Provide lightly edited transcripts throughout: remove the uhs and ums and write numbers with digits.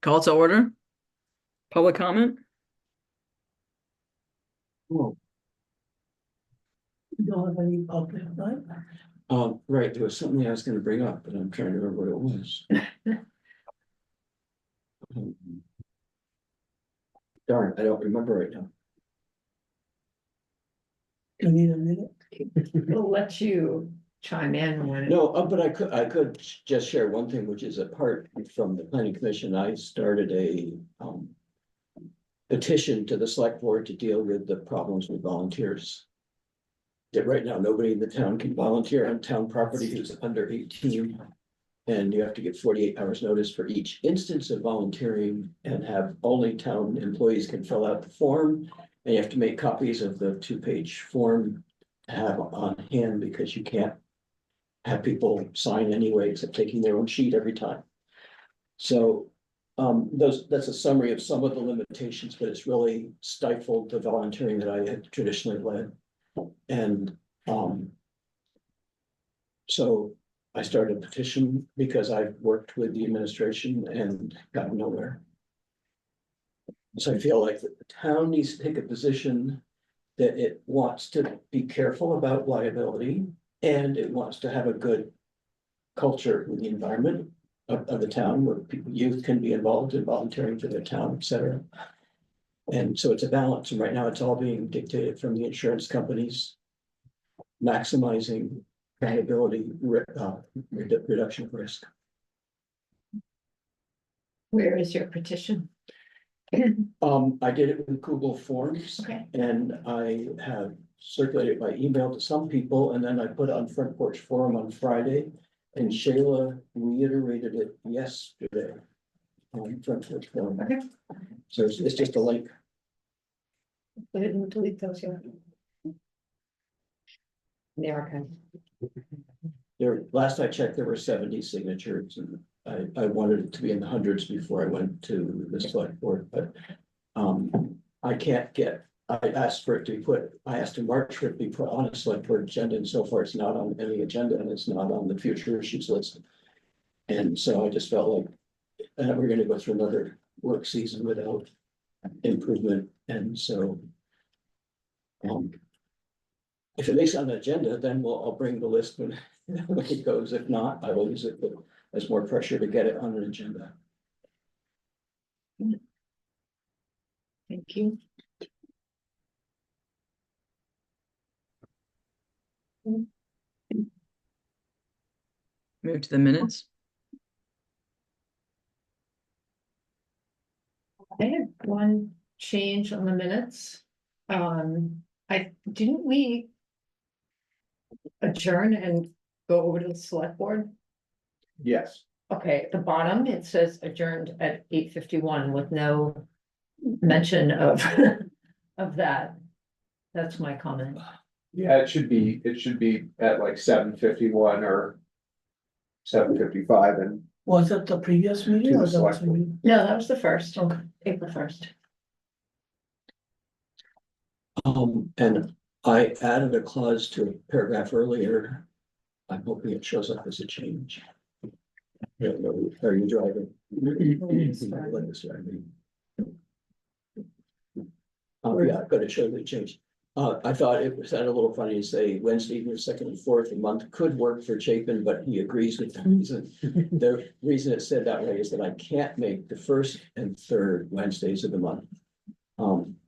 Call to order. Public comment. Oh, You don't have any public, right? right, there was something I was gonna bring up, but I'm trying to remember what it was. Um, Darn, I don't remember right now. You need a minute? We'll let you chime in when. No, but I could just share one thing, which is apart from the planning commission. I started a petition to the select board to deal with the problems with volunteers. That right now, nobody in the town can volunteer on town property who's under 18. And you have to give 48 hours notice for each instance of volunteering and have only town employees can fill out the form. And you have to make copies of the 2-page form to have on hand because you can't have people sign anyway, except taking their own sheet every time. So that's a summary of some of the limitations, but it's really stifled the volunteering that I had traditionally led. And so I started a petition because I've worked with the administration and got nowhere. So I feel like the town needs to take a position that it wants to be careful about liability and it wants to have a good culture in the environment of the town where people, youth can be involved in volunteering for their town, et cetera. And so it's a balance. And right now it's all being dictated from the insurance companies, maximizing liability, reduction of risk. Where is your petition? I did it with Google Forms. Okay. And I have circulated by email to some people, and then I put it on Front Porch Forum on Friday, and Shayla reiterated it yesterday on Front Porch Forum. Okay. So it's just a link. I didn't delete those yet. There, There, last I checked, there were 70 signatures, and I wanted it to be in the hundreds before I went to the select board, but I can't get, I asked for it to be put, I asked in March for it to be put on a select board agenda, and so far it's not on any agenda, and it's not on the future issues list. And so I just felt like we're gonna go through another work season without improvement, and so if it makes it on the agenda, then I'll bring the list when it goes. If not, I will use it, but there's more pressure to get it on an agenda. thank you. Move to the minutes. I had one change on the minutes. Didn't we adjourn and go over to the select board? Yes, Okay, at the bottom, it says adjourned at 8:51 with no mention of, of that. That's my comment. yeah, it should be at like 7:51 or 7:55 and Was it the previous meeting To or the the last select board. meeting? No, that was the first, Okay. April 1st. And I added a clause to a paragraph earlier. I'm hoping it shows up as a change. Yeah, no, are you driving? Let us drive. Oh, yeah, I've got to show the change. I thought it was a little funny to say Wednesday, the 2nd and 4th of the month could work for Chapin, but he agrees with the reason. The reason it said that way is that I can't make the 1st and 3rd Wednesdays of the month.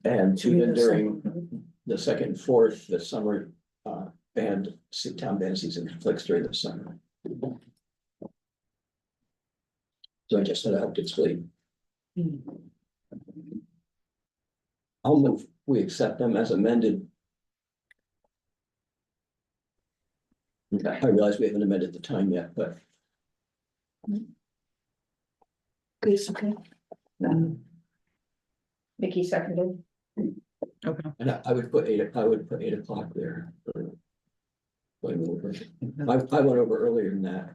And even during the 2nd and 4th, the summer town band season conflicts during the summer. So I just thought I helped explain. I'll move, we accept them as amended. I realize we haven't amended the time yet, but It's okay. Vicky seconded. Okay. and I would put 8 o'clock there. I went over earlier than that.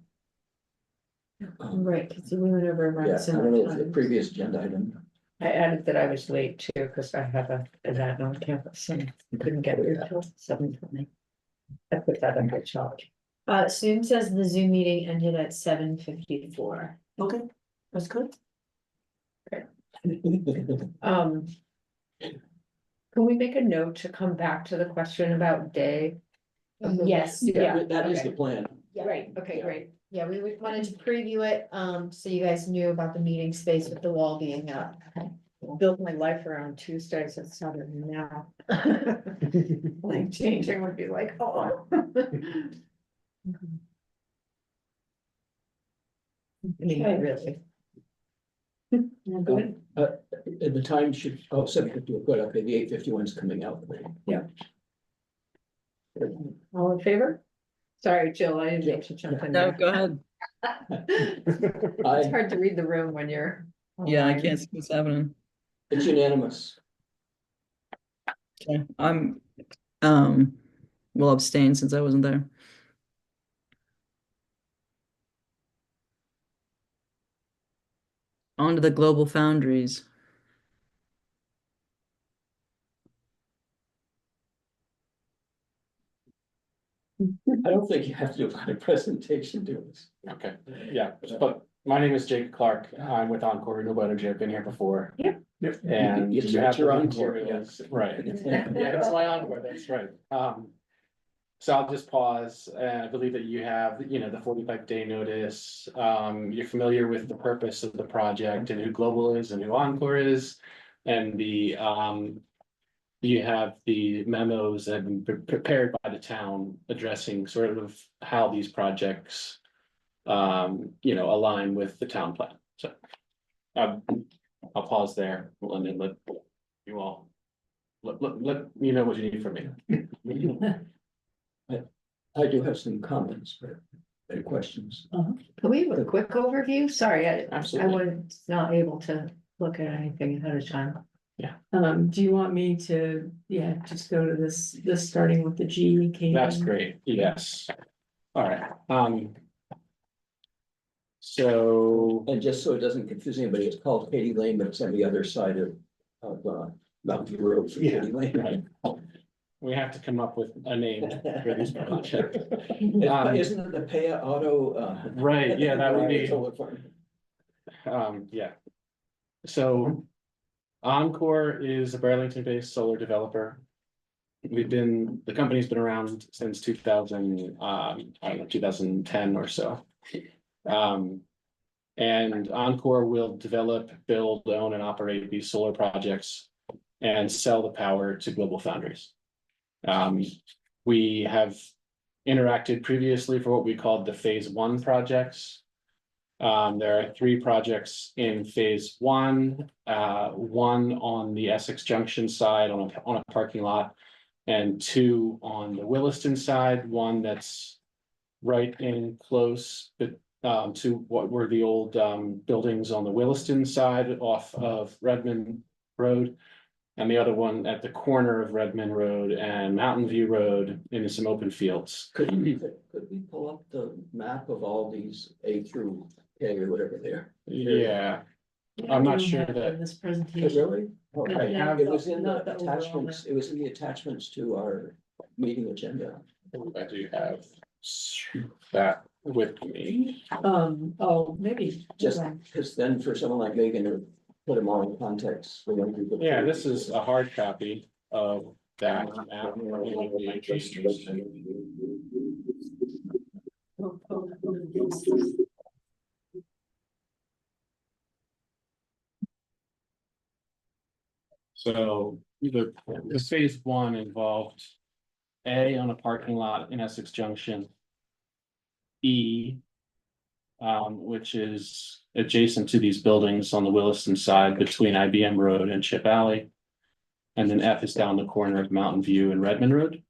Right, because we went over Yeah, around I don't know if the similar previous agenda item. I added that I was late too, because I have a event on campus and couldn't get here till 7:20. I put that under charge. Zoom says the Zoom meeting ended at 7:54. Okay, that's good. Um. Can we make a note to come back to the question about day? Yes, Yeah. yeah, That is the okay. plan. right, Okay, great. yeah, we wanted to preview it, so you guys knew about the meeting space with the wall being up. Built my life around Tuesdays and Saturday now. Like changing would be like, oh. I mean, Okay. really. Good. And the time should, 7:50, good, okay, the 8:51 is coming out. All in favor? Sorry, Jill, I didn't mean to jump in No, there. go ahead. It's hard to read the room when you're. Yeah, I online. can't see what's happening. It's unanimous. Okay, I'm, will abstain since I wasn't there. On to the global foundries. I don't think you have to do a lot of presentation to this. Okay, yeah, but my name is Jake Clark. I'm with Encore Renewable Energy. I've been here before. Yep. And It's you have your the Encore, materials, right? Yeah, it's my Encore, that's right. So I'll just pause. I believe that you have, the 45-day notice. You're familiar with the purpose of the project and who Global is and who Encore is. And you have the memos that have been prepared by the town addressing sort of how these projects align with the town plan. So I'll pause there and then let you all let you know what you need from me. I do have some comments, but questions. Can we have a quick overview? Sorry, I Absolutely. was not able to look at anything ahead of time. Do you want me to, just go to this starting with the G? That's great, yes. All right, so, And just so it doesn't confuse anybody, it's called Katy Lane, but it's on the other side of Mountain View Road for Yeah, Katy Lane. right. We have to come up with a name for this project. Isn't it the Paya Auto? Right, yeah, that would be, Solar farm? yeah. So Encore is a Burlington-based solar developer. The company's been around since 2000, I don't know, 2010 or so. And Encore will develop, build, own, and operate these solar projects and sell the power to global foundries. We have interacted previously for what we called the phase 1 projects. There are 3 projects in phase 1, one on the Essex Junction side on a parking lot, and 2 on the Williston side, one that's right in close to what were the old buildings on the Williston side off of Redmond Road. And the other one at the corner of Redmond Road and Mountain View Road in some open fields. Could we pull up the map of all these A through K or whatever they are? Yeah, I'm not sure that, This Oh, presentation. really? I Okay, have- it was in the Not the overall attachments, it was in the attachments to our meeting agenda. I do have that with me. Maybe. Just because then for someone like Megan to put them all in context. we don't do the- Yeah, this is a hard copy of that map. So the phase 1 involved A on a parking lot in Essex Junction. E, which is adjacent to these buildings on the Williston side between IBM Road and Chip Alley. And then F is down the corner of Mountain View and Redmond Road.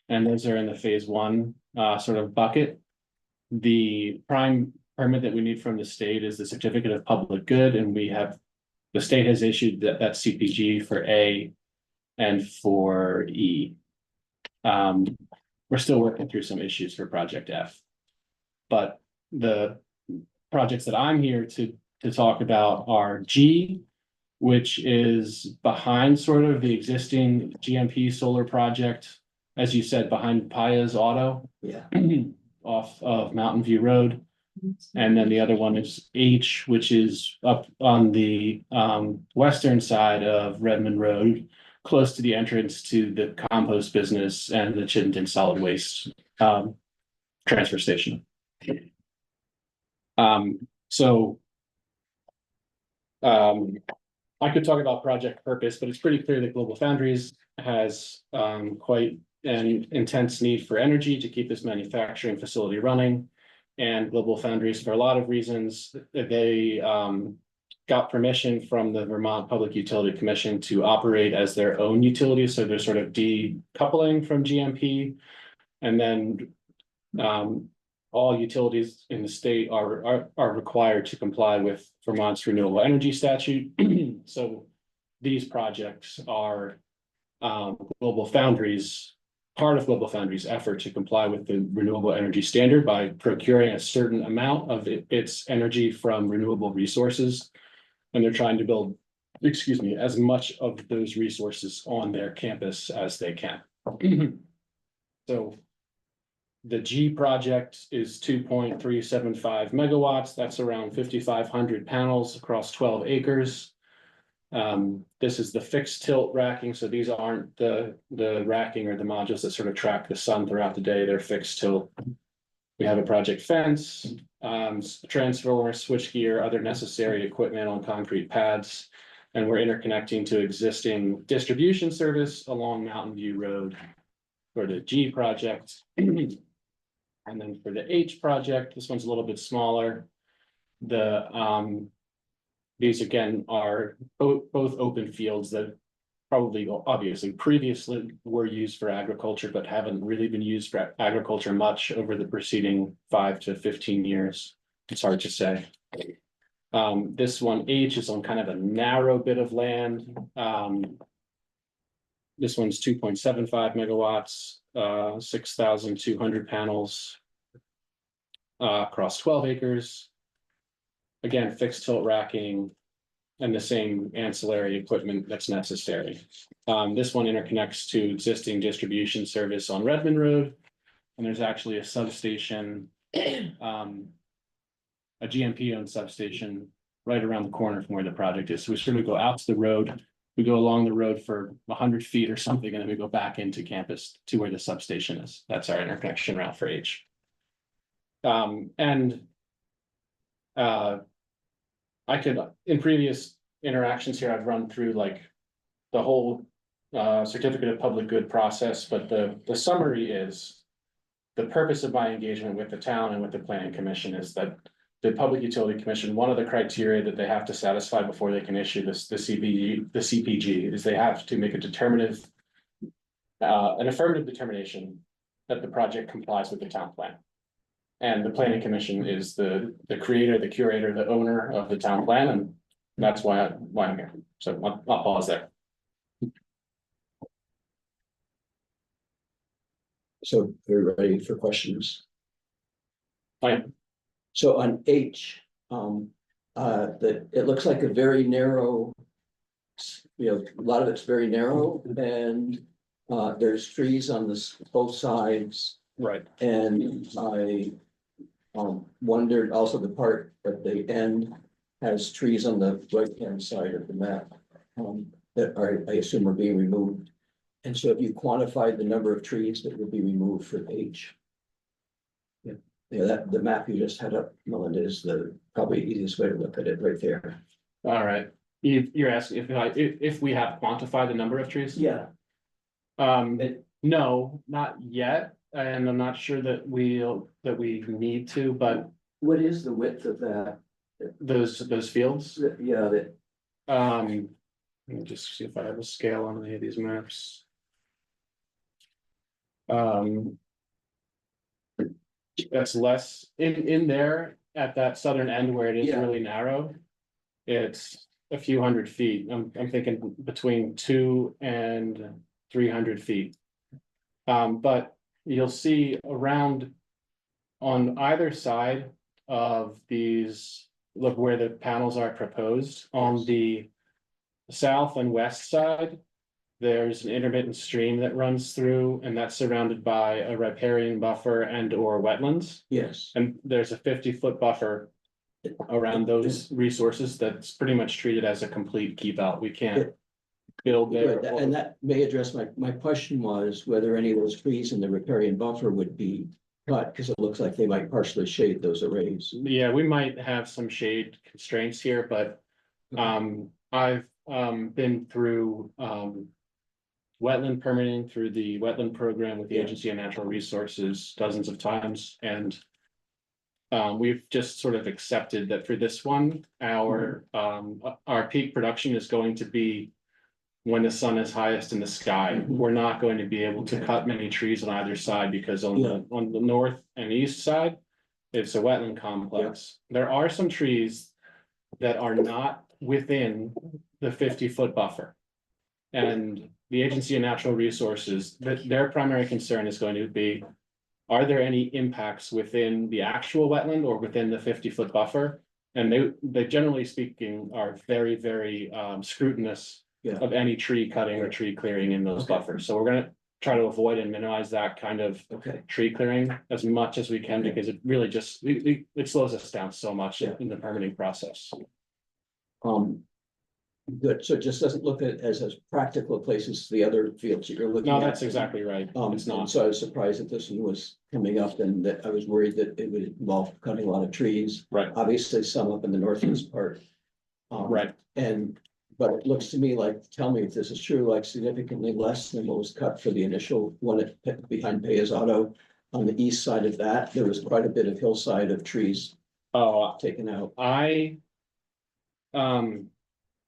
And those are in the phase 1 sort of bucket. The prime permit that we need from the state is the certificate of public good, and the state has issued that CPG for A and for E. We're still working through some issues for project F. But projects that I'm here to talk about are G, which is behind sort of the existing GMP solar project, as you said, behind Paya's Auto Yeah, off of Mountain View Road. And then the other one is H, which is up on the western side of Redmond Road, close to the entrance to the compost business and the Chittenden solid waste transfer station. So I could talk about project purpose, but it's pretty clear that Global Foundries has quite an intense need for energy to keep this manufacturing facility running. And Global Foundries, for a lot of reasons, they got permission from the Vermont Public Utility Commission to operate as their own utility. So they're sort of decoupling from GMP. And then all utilities in the state are required to comply with Vermont's renewable energy statute. So these projects are Global Foundries, part of Global Foundries' effort to comply with the renewable energy standard by procuring a certain amount of its energy from renewable resources. And they're trying to build, excuse me, as much of those resources on their campus as they can. So the G project is 2.375 megawatts. That's around 5,500 panels across 12 acres. This is the fixed tilt racking. So these aren't the racking or the modules that sort of track the sun throughout the day. They're fixed tilt. We have a project fence, transformer, switchgear, other necessary equipment on concrete pads. And we're interconnecting to existing distribution service along Mountain View Road for the G project. And then for the H project, this one's a little bit smaller. These again are both open fields that probably obviously previously were used for agriculture, but haven't really been used for agriculture much over the preceding 5 to 15 years. It's hard to say. This one H is on kind of a narrow bit of land. This one's 2.75 megawatts, 6,200 panels across 12 acres. Again, fixed tilt racking and the same ancillary equipment that's necessary. This one interconnects to existing distribution service on Redmond Road. And there's actually a substation, a GMP-owned substation right around the corner from where the project is. So we sort of go out to the road. We go along the road for 100 feet or something, and then we go back into campus to where the substation is. That's our interconnection route for H. I could, in previous interactions here, I've run through like the whole certificate of public good process, but the summary is the purpose of my engagement with the town and with the planning commission is that the Public Utility Commission, one of the criteria that they have to satisfy before they can issue the CPG is they have to make an affirmative determination that the project complies with the town plan. And the planning commission is the creator, the curator, the owner of the town plan, and that's why I'm here. So I'll pause there. so we're ready for questions. Fine. So on H, that it looks like a very narrow, a lot of it's very narrow, and there's trees on both sides. Right. And I wondered also the part at the end has trees on the right-hand side of the map that I assume are being removed. And so if you quantified the number of trees that would be removed for H. Yeah, that the map you just had up, Melinda, is the probably easiest way to look at it right there. All right. You're asking if we have quantified the number of trees? Yeah. No, not yet. And I'm not sure that we need to, but What is the width of that? those fields. Yeah, that, Let me just see if I have a scale on any of these maps. That's less in there at that southern end where it is Yeah. really narrow. It's a few hundred feet. I'm thinking between 200 and 300 feet. But you'll see around on either side of these, look where the panels are proposed on the south and west side. There's an intermittent stream that runs through, and that's surrounded by a riparian buffer and or wetlands. Yes. And there's a 50-foot buffer around those resources that's pretty much treated as a complete keep out. We can't build there. Good, and that may address my question was whether any of those trees in the riparian buffer would be cut, because it looks like they might partially shade those arrays. Yeah, we might have some shade constraints here, but I've been through wetland permitting through the wetland program with the Yeah. Agency of Natural Resources dozens of times, and we've just sort of accepted that for this one, our peak production is going to be when the sun is highest in the sky. Mhm. We're not going to be able to Okay. cut many trees on either side because Yeah. on the north and east side, it's a wetland complex. There are some trees that are not within the 50-foot buffer. And the Agency of Natural Resources, their primary concern is going to be, are there any impacts within the actual wetland or within the 50-foot buffer? And they generally speaking are very, very scrutinous Yeah. of any tree cutting or tree clearing in those Okay. buffers. So we're gonna try to avoid and minimize that kind of Okay, tree clearing as much as we can, because it really just, it slows us down so much Yeah. in the permitting process. good, so it just doesn't look at as practical places to the other fields that you're looking at. No, that's exactly right. It's And not. so I was surprised that this one was coming up and that I was worried that it would involve cutting a lot of trees. Right, Obviously, some up in the northeast part. right. But it looks to me like, tell me if this is true, like significantly less than what was cut for the initial one behind Paya's Auto. On the east side of that, there was quite a bit of hillside of trees Oh, taken out.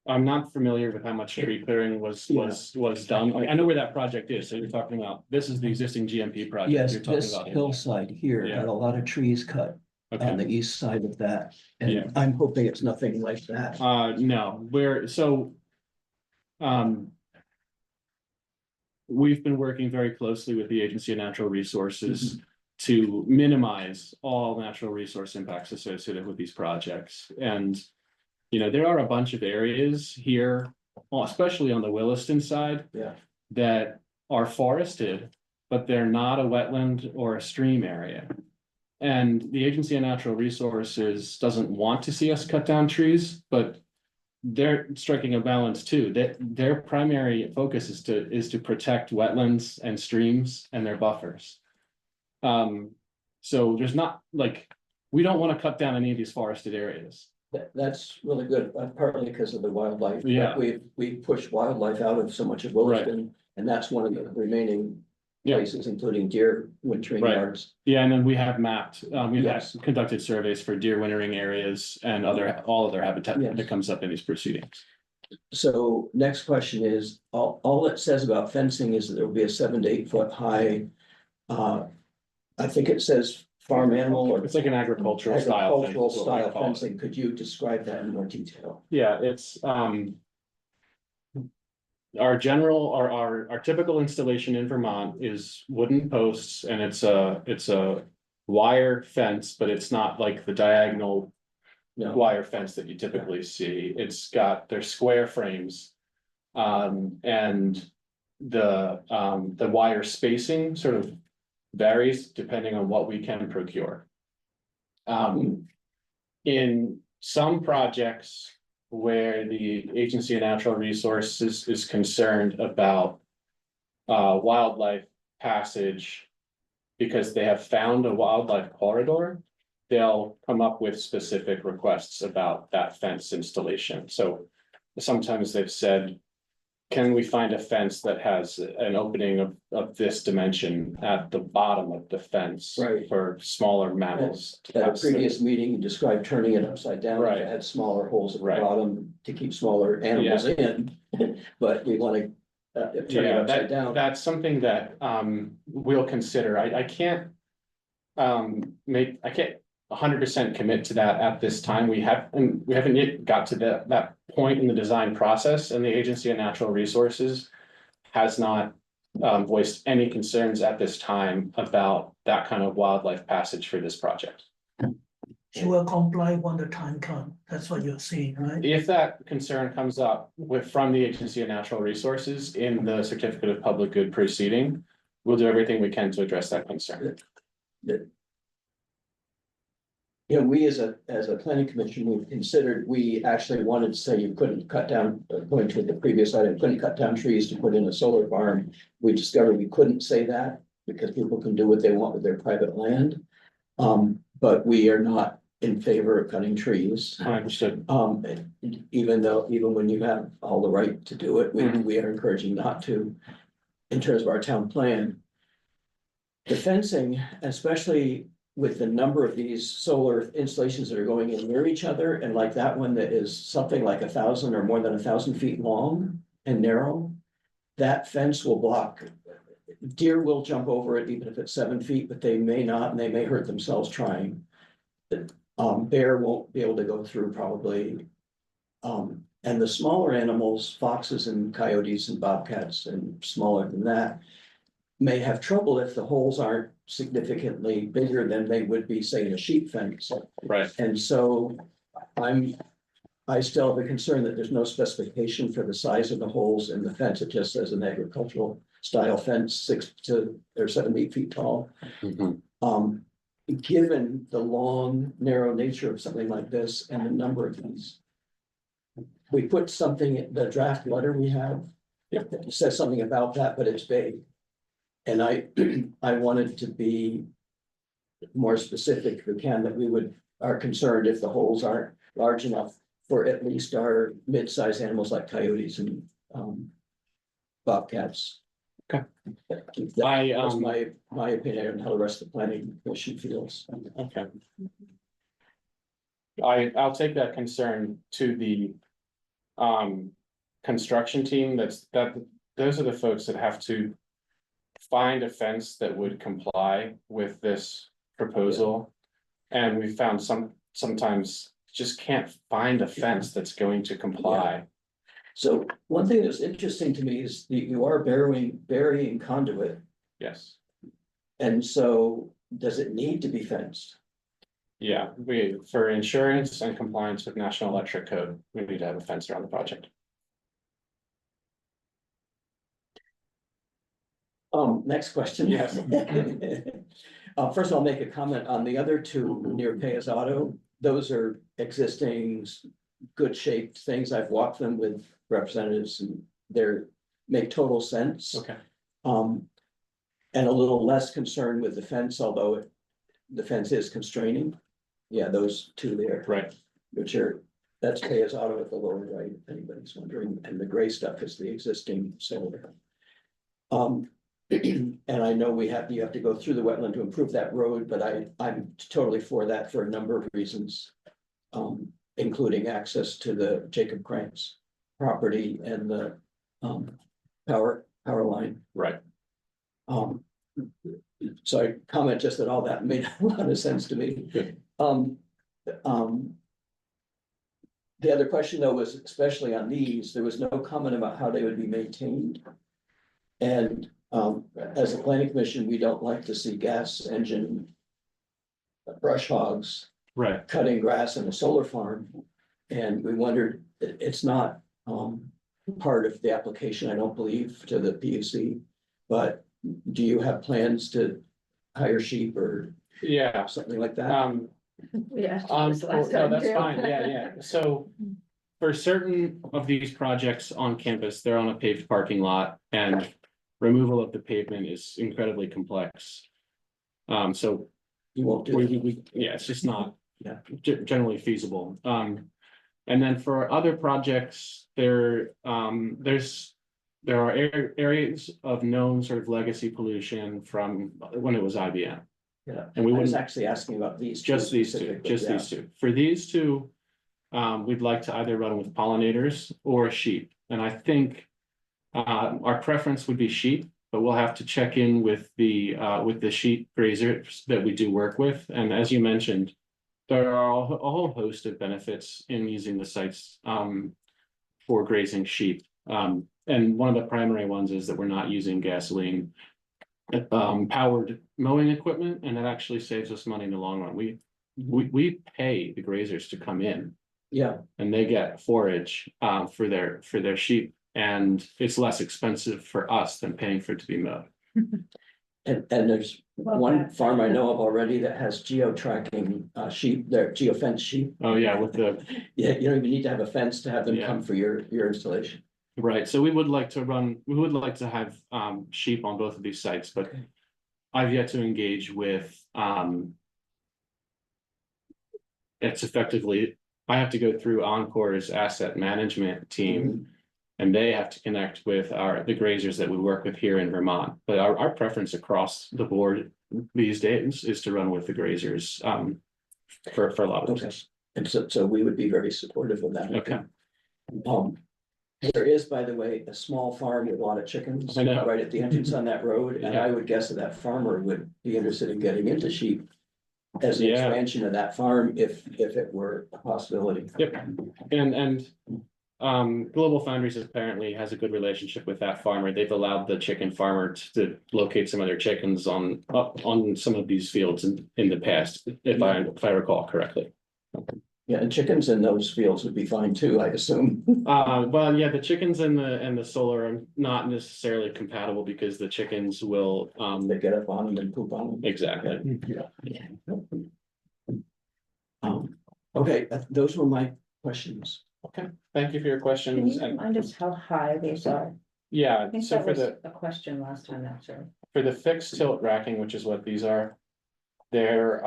I'm not familiar with how much tree clearing was done. I know where that project is. So you're talking about, this is the existing GMP project. Yes, You're talking this about here. hillside here Yeah. had a lot of trees cut on Okay, the east side of that. Yeah. And I'm hoping it's nothing like that. no, we've been working very closely with the Agency of Natural Resources to minimize all natural resource impacts associated with these projects. And, you know, there are a bunch of areas here, well, especially on the Williston side, Yeah. that are forested, but they're not a wetland or a stream area. And the Agency of Natural Resources doesn't want to see us cut down trees, but they're striking a balance too. That their primary focus is to protect wetlands and streams and their buffers. So there's not like, we don't want to cut down any of these forested areas. That's really good, partly because of the wildlife. Yeah. We've pushed wildlife out of so much of Williston, and that's one of the remaining Yeah. places, including deer wintering Right. yards. Yeah, and then we have mapped, we've Yes. conducted surveys for deer wintering areas and all other habitat Yes. that comes up in these proceedings. So next question is, all it says about fencing is that there will be a 7 to 8 foot high. I think it says farm animal or It's like an agricultural style. thing, agricultural is what we style call it. fencing. Could you describe that in more detail? Yeah, it's our typical installation in Vermont is wooden posts, and it's a wire fence, but it's not like the diagonal No, wire fence that you typically see. They're square frames. And the wire spacing sort of varies depending on what we can procure. In some projects where the Agency of Natural Resources is concerned about wildlife passage, because they have found a wildlife corridor, they'll come up with specific requests about that fence installation. So sometimes they've said, can we find a fence that has an opening of this dimension at the bottom of the fence? Right. For smaller mammals. to at a pass through? previous meeting, you described turning it upside down. Right. It had smaller holes at the Right. bottom to keep smaller animals in. But we want to turn it Yeah, upside down. that's something that we'll consider. I can't I can't 100% commit to that at this time. We haven't yet got to that point in the design process, and the Agency of Natural Resources has not voiced any concerns at this time about that kind of wildlife passage for this project. she will comply when the time comes. That's what you're saying, right? If that concern comes up from the Agency of Natural Resources in the certificate of public good proceeding, we'll do everything we can to address that concern. You know, we as a planning commission, we've considered, we actually wanted to say you couldn't cut down, going to the previous item, couldn't cut down trees to put in a solar farm. We discovered we couldn't say that because people can do what they want with their private land. But we are not in favor of cutting trees. I understood. Even when you have all the right to do it, we are encouraging not to. In terms of our town plan. The fencing, especially with the number of these solar installations that are going in near each other, and like that one that is something like 1,000 or more than 1,000 feet long and narrow. That fence will block. Deer will jump over it even if it's 7 feet, but they may not, and they may hurt themselves trying. Bear won't be able to go through probably. And the smaller animals, foxes and coyotes and bobcats and smaller than that, may have trouble if the holes aren't significantly bigger than they would be, say, in a sheep fence. Right. And so I still have a concern that there's no specification for the size of the holes in the fence. It just says an agricultural style fence, 6 to or 7 to 8 feet tall. Given the long, narrow nature of something like this and the number of these. We put something in the draft letter we have. It says something about that, but it's vague. And I wanted to be more specific if we can, that we are concerned if the holes aren't large enough for at least our mid-sized animals like coyotes and bobcats. Okay. That's my opinion on how the rest of the planning commission feels. Okay. I'll take that concern to the construction team. Those are the folks that have to find a fence that would comply with this proposal. And we found sometimes just can't find a fence that's going to comply. So one thing that's interesting to me is that you are burying conduit. Yes. And so does it need to be fenced? Yeah, for insurance and compliance with National Electric Code, we need to have a fence around the project. Next question. Yes. First, I'll make a comment on the other two near Payas Auto. Those are existing, good shaped things. I've walked them with representatives and they're make total sense. Okay. And a little less concerned with the fence, although the fence is constraining. Yeah, those two there. Right. Which are, that's Payas Auto at the lower right, if anybody's wondering, and the gray stuff is the existing solar. And I know you have to go through the wetland to improve that road, but I'm totally for that for a number of reasons. Including access to the Jacob Cranks property and the power line. Right. So I comment just that all that made a lot of sense to me. Good. The other question though was, especially on these, there was no comment about how they would be maintained. And as a planning commission, we don't like to see gas engine brush hogs Right. cutting grass in a solar farm. And we wondered, it's not part of the application, I don't believe, to the PUC. But do you have plans to hire sheep or Yeah. something like that? Yeah. No, that's fine, yeah. So for certain of these projects on campus, they're on a paved parking lot and removal of the pavement is incredibly complex. So You won't do it. yeah, it's just not Yeah. generally feasible. And then for other projects, there are areas of known sort of legacy pollution from when it was IBM. Yeah, And we I was wouldn't, actually asking about these. just these two, specifically, just yeah. these two. For these two, we'd like to either run with pollinators or sheep. And I think our preference would be sheep, but we'll have to check in with the sheep grazers that we do work with. And as you mentioned, there are a whole host of benefits in using the sites for grazing sheep. And one of the primary ones is that we're not using gasoline powered mowing equipment, and that actually saves us money in the long run. we pay the grazers to come in. Yeah, And they get forage for their sheep, and it's less expensive for us than paying for it to be mowed. and there's one farm I know of already that has geo-tracking sheep, their geo-fence sheep. Oh, yeah, with the, Yeah, you don't even need to have a fence to have them Yeah. come for your installation. right, so we would like to have sheep on both of these sites, but Okay. I've yet to engage with it's effectively, I have to go through Encore's asset management team. And they have to connect with the grazers that we work with here in Vermont, but our preference across the board these days is to run with the grazers for a lot of Okay. reasons. And so we would be very supportive of that. Okay. There is, by the way, a small farm with a lot of chickens I know. right at the entrance on that road, and Yeah. I would guess that farmer would be interested in getting into sheep as an Yeah. expansion of that farm if it were a possibility. Yep, and Global Foundries apparently has a good relationship with that farmer. They've allowed the chicken farmer to locate some of their chickens on some of these fields in the past, if I recall correctly. Yeah, and chickens in those fields would be fine too, I assume. Well, yeah, the chickens and the solar are not necessarily compatible because the chickens will They get up on them and poop on them. exactly. Okay, those were my questions. Okay, thank you for your Can questions. you And remind us how high these are? yeah, I think so that for was the a question last time, actually. for the fixed tilt racking, which is what these are, they're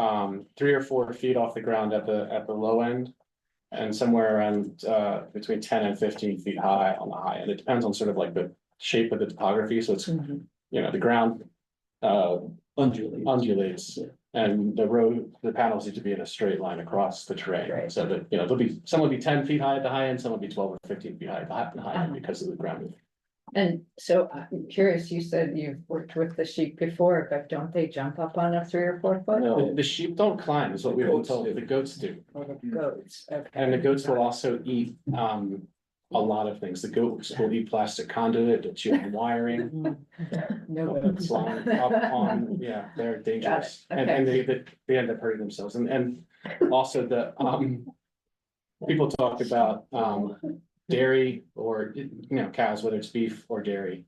3 or 4 feet off the ground at the low end. And somewhere around between 10 and 15 feet high on the high end. It depends on sort of like the shape of the topography. So it's, Mm-hmm. you know, the ground undulates. And the panels need to be in a straight line across the terrain. Right. So that, you know, some will be 10 feet high at the high end, some will be 12 or 15 feet high at the high end because of the ground. And so I'm curious, you said you've worked with the sheep before, but don't they jump up on a 3 or 4 foot? No. The sheep don't climb, is what we've been Goats told. do. The goats do. Or the goats, okay. And the goats will also eat a lot of things. The goats will eat plastic conduit, they'll chew on wiring. No They'll goats. climb up on, yeah, they're dangerous. And they end up hurting themselves. And also people talk about dairy or, you know, cows, whether it's beef or dairy.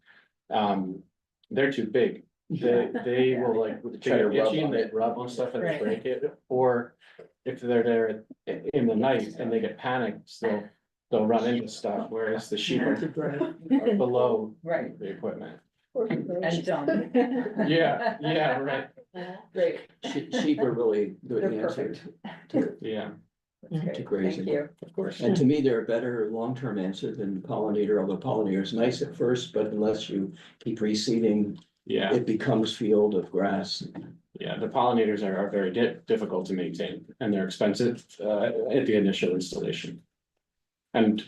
They're too big. They will like try to itchy and they rub on stuff and they Right. break it. Or if they're there in the night and they get panicked, they'll run into stuff, whereas the sheep are below Right. the equipment. And dumb. Yeah, right, Great. Sheep are really good They're answer perfect. yeah, That's great. grazing. Thank you. of course. And to me, they're a better long-term answer than pollinator, although pollinator is nice at first, but unless you keep reseeding, Yeah, it becomes field of grass. yeah, the pollinators are very difficult to maintain and they're expensive at the initial installation. And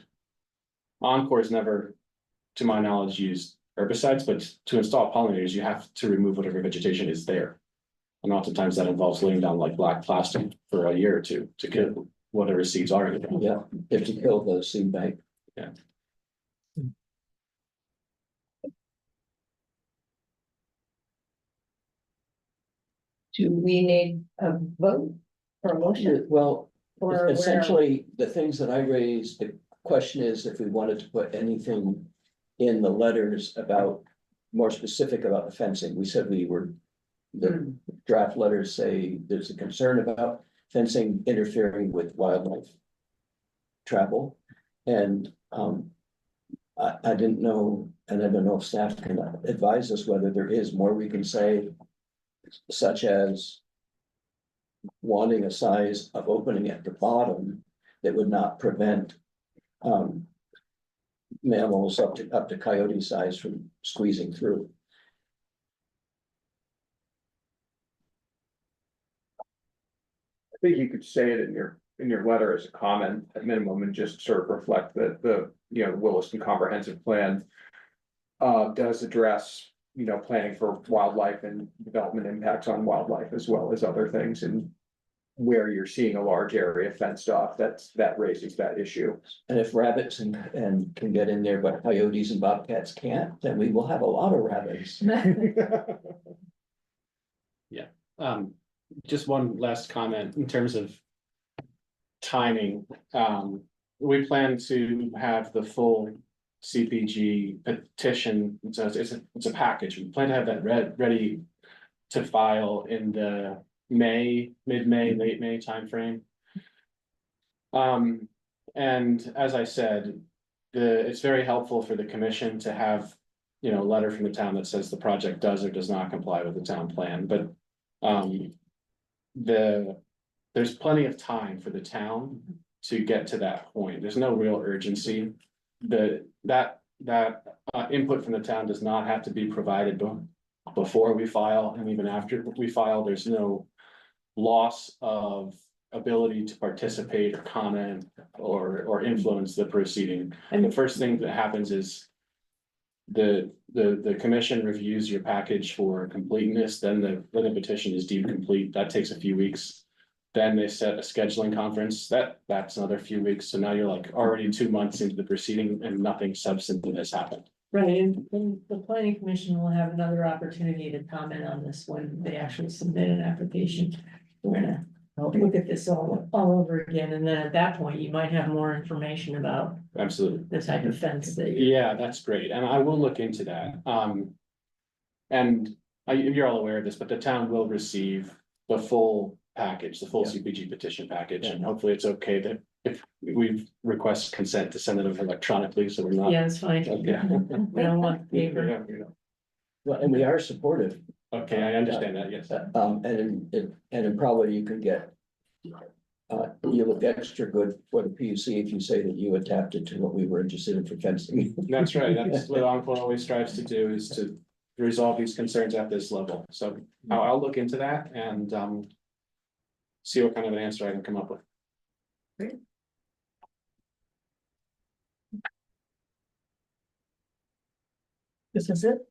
Encore's never, to my knowledge, used herbicides, but to install pollinators, you have to remove whatever vegetation is there. And oftentimes that involves laying down like black plastic for a year or two to kill whatever seeds are in it. Yeah, if you kill the seed bank. Do we need a vote or a motion? Well, Or where- essentially, the things that I raised, the question is if we wanted to put anything in the letters about more specific about the fencing. We said the draft letters say there's a concern about fencing interfering with wildlife travel. And I didn't know, and I don't know if staff can advise us whether there is more we can say, such as wanting a size of opening at the bottom that would not prevent mammals up to coyote size from squeezing through. I think you could say it in your letter as a comment at minimum and just sort of reflect that the, you know, Williston Comprehensive Plan. Does address, you know, planning for wildlife and development impacts on wildlife as well as other things and. Where you're seeing a large area fenced off, that raises that issue. And if rabbits and can get in there, but coyotes and bobcats can't, then we will have a lot of rabbits. just one last comment in terms of timing. We plan to have the full CPG petition, so it's a package. We plan to have that ready to file in the mid-May, late May timeframe. And as I said, it's very helpful for the commission to have, a letter from the town that says the project does or does not comply with the town plan, but there's plenty of time for the town to get to that point. There's no real urgency. That input from the town does not have to be provided before we file, and even after we file, there's no loss of ability to participate or comment or influence the proceeding. And the first thing that happens is the commission reviews your package for completeness, then the petition is deemed complete. That takes a few weeks. Then they set a scheduling conference, that's another few weeks. So now you're like already 2 months into the proceeding and nothing substantive has happened. Right, and the planning commission will have another opportunity to comment on this when they actually submit an application. We're gonna look at this all over again, and then at that point, you might have more information about Absolutely. the type of fence that you. Yeah, that's great. And I will look into that. And you're all aware of this, but the town will receive the full package, the full CPG petition package, and hopefully it's okay that if we request consent to send it over electronically, so we're not. Yeah, it's fine. Yeah. We don't want paper. Yeah. Well, and we are supportive. Okay, I understand that, yes. And probably you could get. You look extra good for the PUC if you say that you adapted to what we were interested in for fencing. That's right. That's what Encore always strives to do, is to resolve these concerns at this level. So I'll look into that and see what kind of an answer I can come up with. This is it?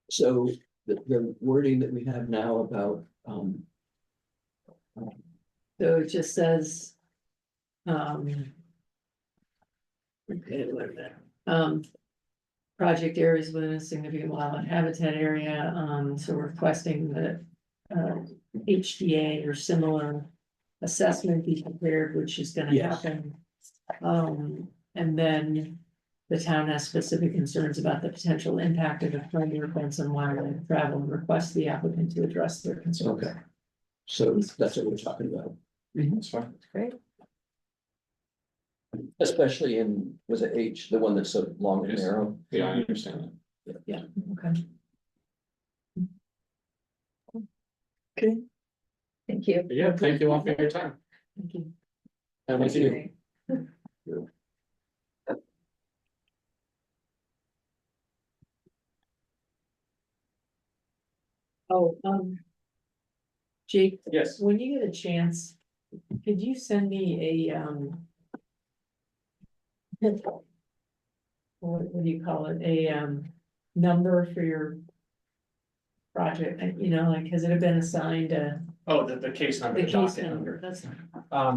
So the wording that we have now about, So it just says. Project areas within a significant wildlife habitat area, so requesting that. HDA or similar assessment be prepared, which is gonna Yes. happen. And then the town has specific concerns about the potential impact of the perimeter fence on wildlife travel and request the applicant to address their concerns. okay. So that's what we're talking about, That's fine. Great. especially in, was it H, the one that's so long and Yes. narrow? Yeah, I understand that. Yeah, okay. Okay, Thank you. But yeah, thank you all for your time. thank you. And we'll see you. Oh, Jake, Yes. when you get a chance, could you send me a, what do you call it, a, number for your project, like, has it been assigned a, Oh, the case number. the the case docket number, that's,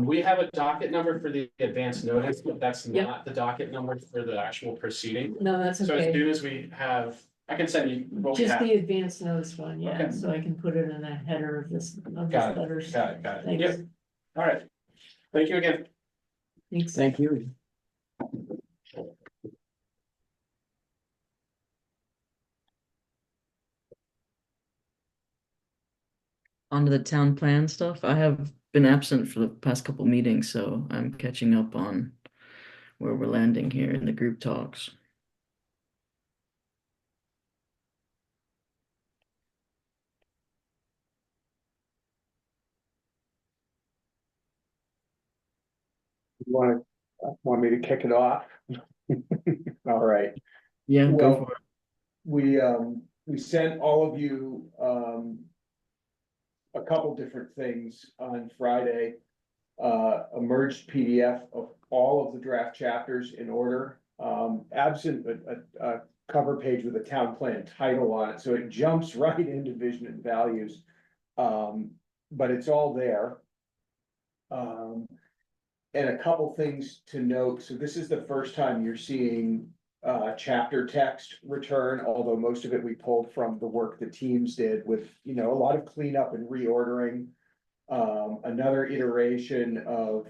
We have a docket number for the advance notice, but that's Yep. not the docket number for the actual proceeding. no, that's So as okay. soon as we have, I can send you what we Just have. the advance notice one, yeah, Okay. so I can put it in the header of this Got it, letters. Got it. Thanks. Yep. All right. Thank you again. Thanks. Thank you. Onto the town plan stuff. I have been absent for the past couple meetings, so I'm catching up on where we're landing here in the group talks. Want me to kick it off? All right. Yeah, go Well, for it. we sent all of you, a couple different things on Friday. A merged PDF of all of the draft chapters in order, absent a cover page with a town plan title on it, so it jumps right into vision and values. But it's all there. And a couple things to note, so this is the first time you're seeing chapter text return, although most of it we pulled from the work the teams did with, you know, a lot of cleanup and reordering. Another iteration of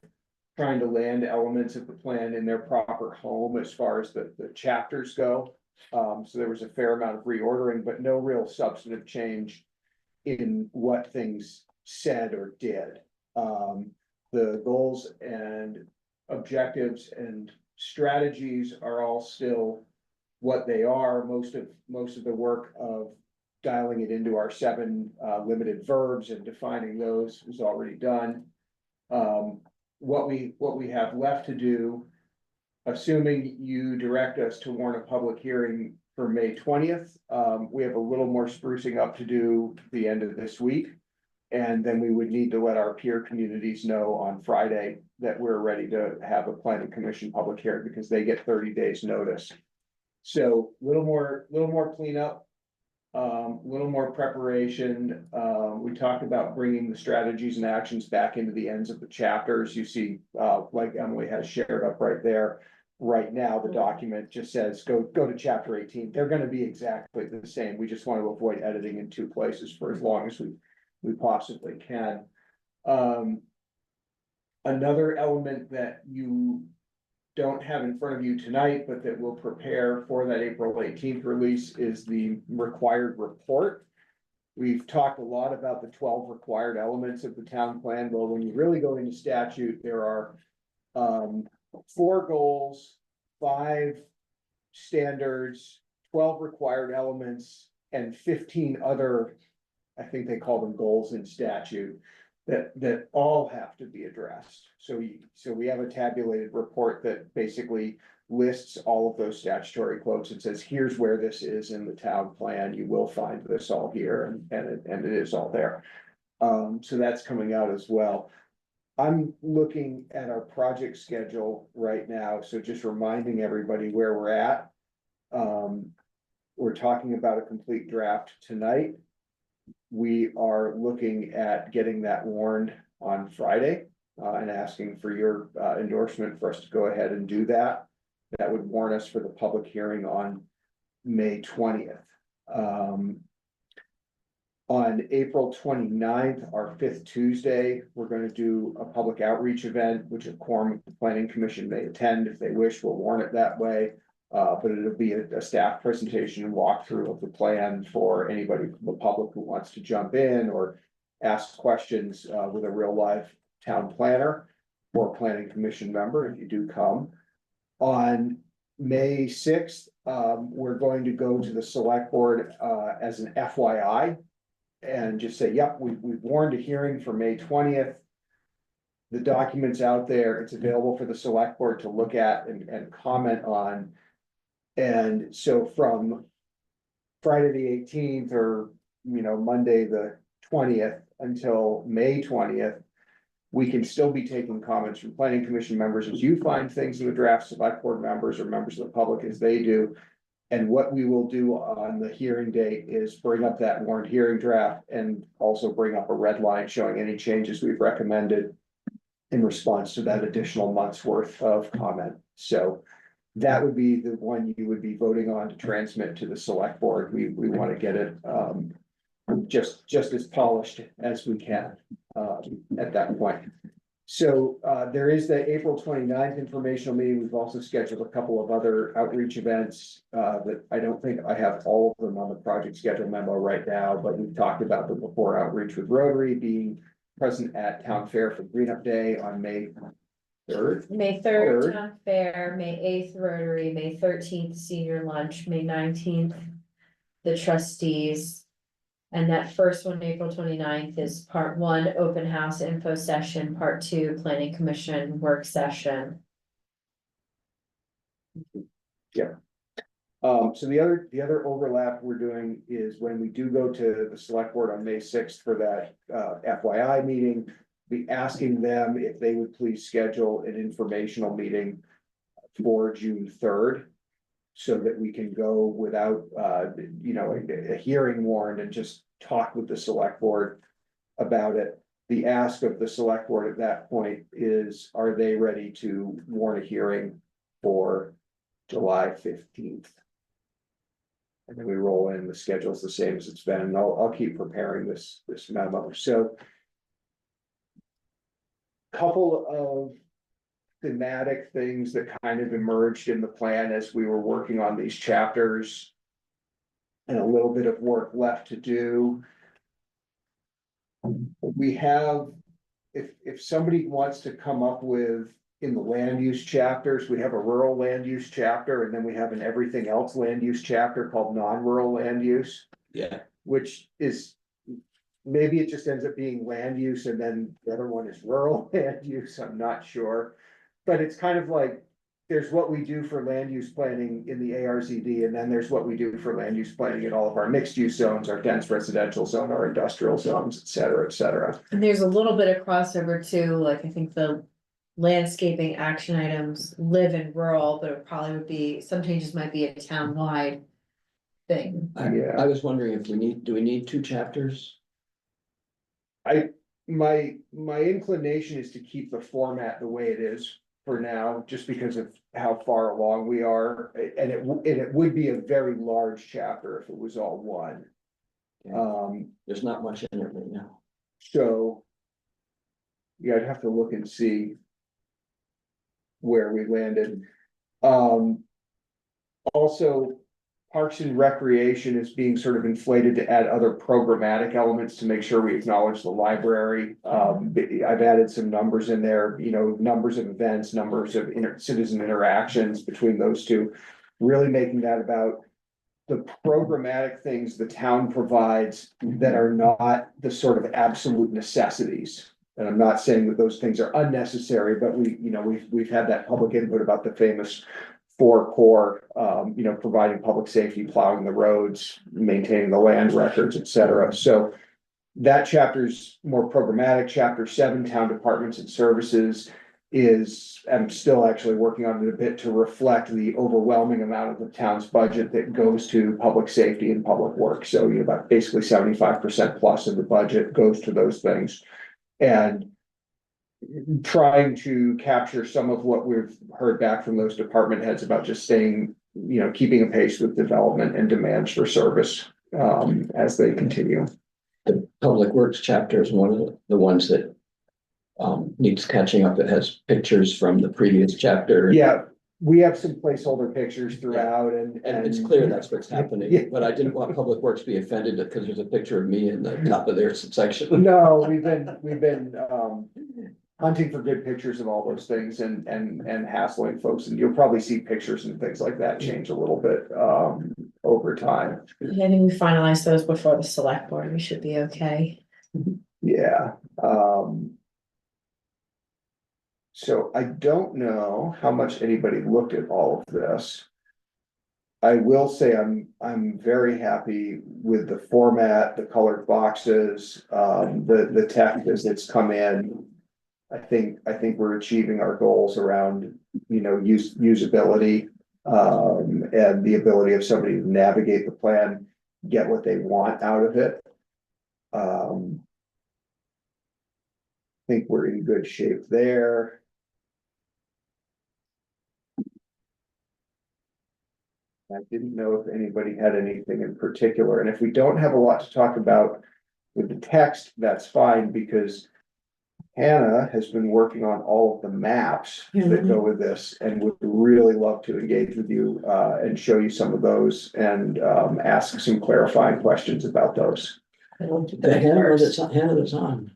trying to land elements of the plan in their proper home as far as the chapters go. So there was a fair amount of reordering, but no real substantive change in what things said or did. The goals and objectives and strategies are all still what they are. Most of the work of dialing it into our 7 limited verbs and defining those is already done. What we have left to do, assuming you direct us to warn a public hearing for May 20th, we have a little more sprucing up to do the end of this week. And then we would need to let our peer communities know on Friday that we're ready to have a planning commission public hearing, because they get 30 days notice. So little more cleanup, little more preparation. We talked about bringing the strategies and actions back into the ends of the chapters. You see, like Emily has shared up right there. Right now, the document just says, go to chapter 18. They're gonna be exactly the same. We just want to avoid editing in 2 places for as long as we possibly can. Another element that you don't have in front of you tonight, but that will prepare for that April 18th release, is the required report. We've talked a lot about the 12 required elements of the town plan. Well, when you really go into statute, there are 4 goals, 5 standards, 12 required elements, and 15 other, I think they call them goals in statute, that all have to be addressed. So we have a tabulated report that basically lists all of those statutory quotes. It says, here's where this is in the town plan. You will find this all here, and it is all there. So that's coming out as well. I'm looking at our project schedule right now, so just reminding everybody where we're at. We're talking about a complete draft tonight. We are looking at getting that warned on Friday, and asking for your endorsement for us to go ahead and do that. That would warn us for the public hearing on May 20th. On April 29th, our 5th Tuesday, we're going to do a public outreach event, which a quorum of the planning commission may attend if they wish. We'll warn it that way. But it'll be a staff presentation and walkthrough of the plan for anybody from the public who wants to jump in or ask questions with a real live town planner or planning commission member if you do come. On May 6th, we're going to go to the select board as an FYI and just say, yep, we've warned a hearing for May 20th. The document's out there. It's available for the select board to look at and comment on. And so from Friday the 18th or, Monday the 20th until May 20th, we can still be taking comments from planning commission members as you find things in the draft, select board members or members of the public as they do. And what we will do on the hearing date is bring up that warned hearing draft and also bring up a red line showing any changes we've recommended in response to that additional month's worth of comment. So that would be the one you would be voting on to transmit to the select board. We want to get it just as polished as we can at that point. So there is the April 29th informational meeting. We've also scheduled a couple of other outreach events that I don't think I have all of them on the project schedule memo right now, but we've talked about them before. Outreach with Rotary, being present at Town Fair for Green Up Day on May 3rd. May 3rd, Town Fair, May 8th, Rotary, May 13th, Senior Lunch, May 19th, the trustees. And that first one, April 29th, is part 1, open house info session, part 2, planning commission work session. Yeah. So the other overlap we're doing is when we do go to the select board on May 6th for that FYI meeting, be asking them if they would please schedule an informational meeting for June 3rd. So that we can go without, a hearing warned and just talk with the select board about it. The ask of the select board at that point is, are they ready to warn a hearing for July 15th. And then we roll in, the schedule's the same as it's been, and I'll keep preparing this memo, so. Couple of thematic things that kind of emerged in the plan as we were working on these chapters. And a little bit of work left to do. We have, if somebody wants to come up with, in the land use chapters, we have a rural land use chapter, and then we have an everything else land use chapter called non-rural land use. Yeah, Which is, maybe it just ends up being land use and then the other one is rural land use, I'm not sure. But it's kind of like, there's what we do for land use planning in the ARZD, and then there's what we do for land use planning in all of our mixed use zones, our dense residential zone, our industrial zones, et cetera, et cetera. And there's a little bit of crossover too, like I think the landscaping action items live in rural, but it probably would be, some changes might be a town-wide thing. Yeah. I was wondering if do we need 2 chapters? My inclination is to keep the format the way it is for now, just because of how far along we are, and it would be a very large chapter if it was all one. There's not much in it right now. So. Yeah, I'd have to look and see. Where we landed. Also. Parks and Recreation is being sort of inflated to add other programmatic elements to make sure we acknowledge the library. I've added some numbers in there, numbers of events, numbers of citizen interactions between those two. Really making that about the programmatic things the town provides that are not the sort of absolute necessities. And I'm not saying that those things are unnecessary, but we've had that public input about the famous 4 core, providing public safety, plowing the roads, maintaining the land records, et cetera. So that chapter's more programmatic. Chapter 7, town departments and services, I'm still actually working on it a bit to reflect the overwhelming amount of the town's budget that goes to public safety and public works. So about basically 75% plus of the budget goes to those things. And trying to capture some of what we've heard back from those department heads about just staying, keeping a pace with development and demands for service as they continue. The Public Works chapter is one of the ones that needs catching up. It has pictures from the previous chapter. Yeah, we have some placeholder pictures throughout and it's clear that's what's happening, Yeah. but I didn't want Public Works to be offended because there's a picture of me in the top of their section. No, we've been hunting for good pictures of all those things and hassling folks, and you'll probably see pictures and things like that change a little bit over time. I think we finalize those before the select board, we should be okay. Yeah. So I don't know how much anybody looked at all of this. I will say I'm very happy with the format, the colored boxes, the text as it's come in. I think we're achieving our goals around, usability, and the ability of somebody to navigate the plan, get what they want out of it. I think we're in good shape there. I didn't know if anybody had anything in particular, and if we don't have a lot to talk about with the text, that's fine, because Hannah has been working on all of the maps that go with this and would really love to engage with you and show you some of those and ask some clarifying questions about those. The Hannah that's on.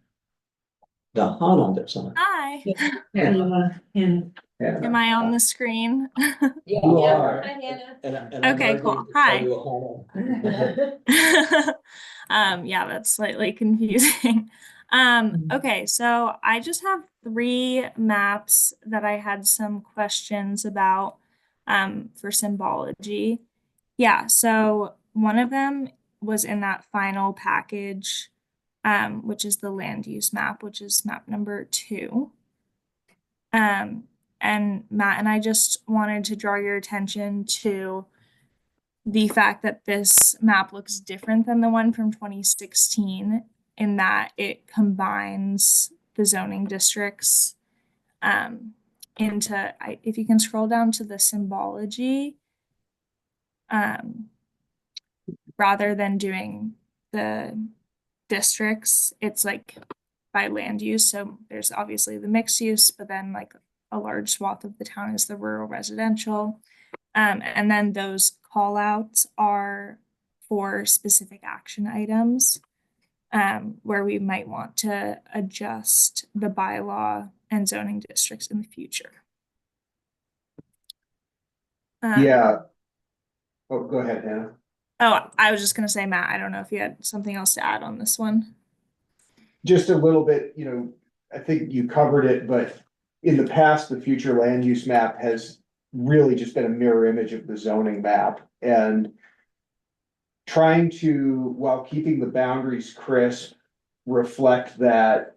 The Hannah that's on. Hi, And Hannah. am I on the screen? You are. Hi, Hannah. And Okay, cool. Hi. Hi. Yeah, that's slightly confusing. Okay, so I just have 3 maps that I had some questions about for symbology. Yeah, so one of them was in that final package, which is the land use map, which is map number 2. And Matt and I just wanted to draw your attention to the fact that this map looks different than the one from 2016 in that it combines the zoning districts. into, if you can scroll down to the symbology, rather than doing the districts, it's like by land use. So there's obviously the mixed use, but then like a large swath of the town is the rural residential. And then those call outs are for specific action items, where we might want to adjust the bylaw and zoning districts in the future. Yeah. Oh, go ahead, Hannah. Oh, I was just gonna say, Matt, I don't know if you had something else to add on this one. Just a little bit, you know, I think you covered it, but in the past, the future land use map has really just been a mirror image of the zoning map and trying to, while keeping the boundaries crisp, reflect that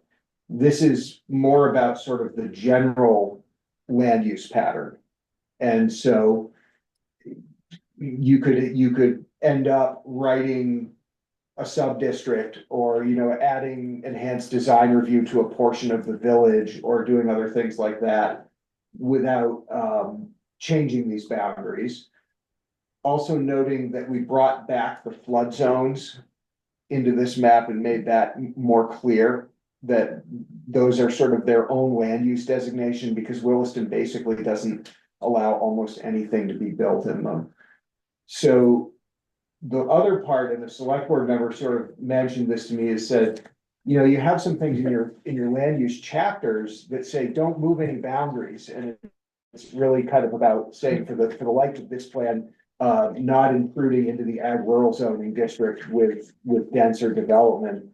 this is more about sort of the general land use pattern. And so you could end up writing a sub-district or, you know, adding enhanced design review to a portion of the village or doing other things like that without changing these boundaries. Also noting that we brought back the flood zones into this map and made that more clear that those are sort of their own land use designation because Williston basically doesn't allow almost anything to be built in them. So the other part, and the select board member sort of mentioned this to me, is said, you know, you have some things in your land use chapters that say, don't move any boundaries. And it's really kind of about saying for the life of this plan, not intruding into the ag rural zoning district with denser development.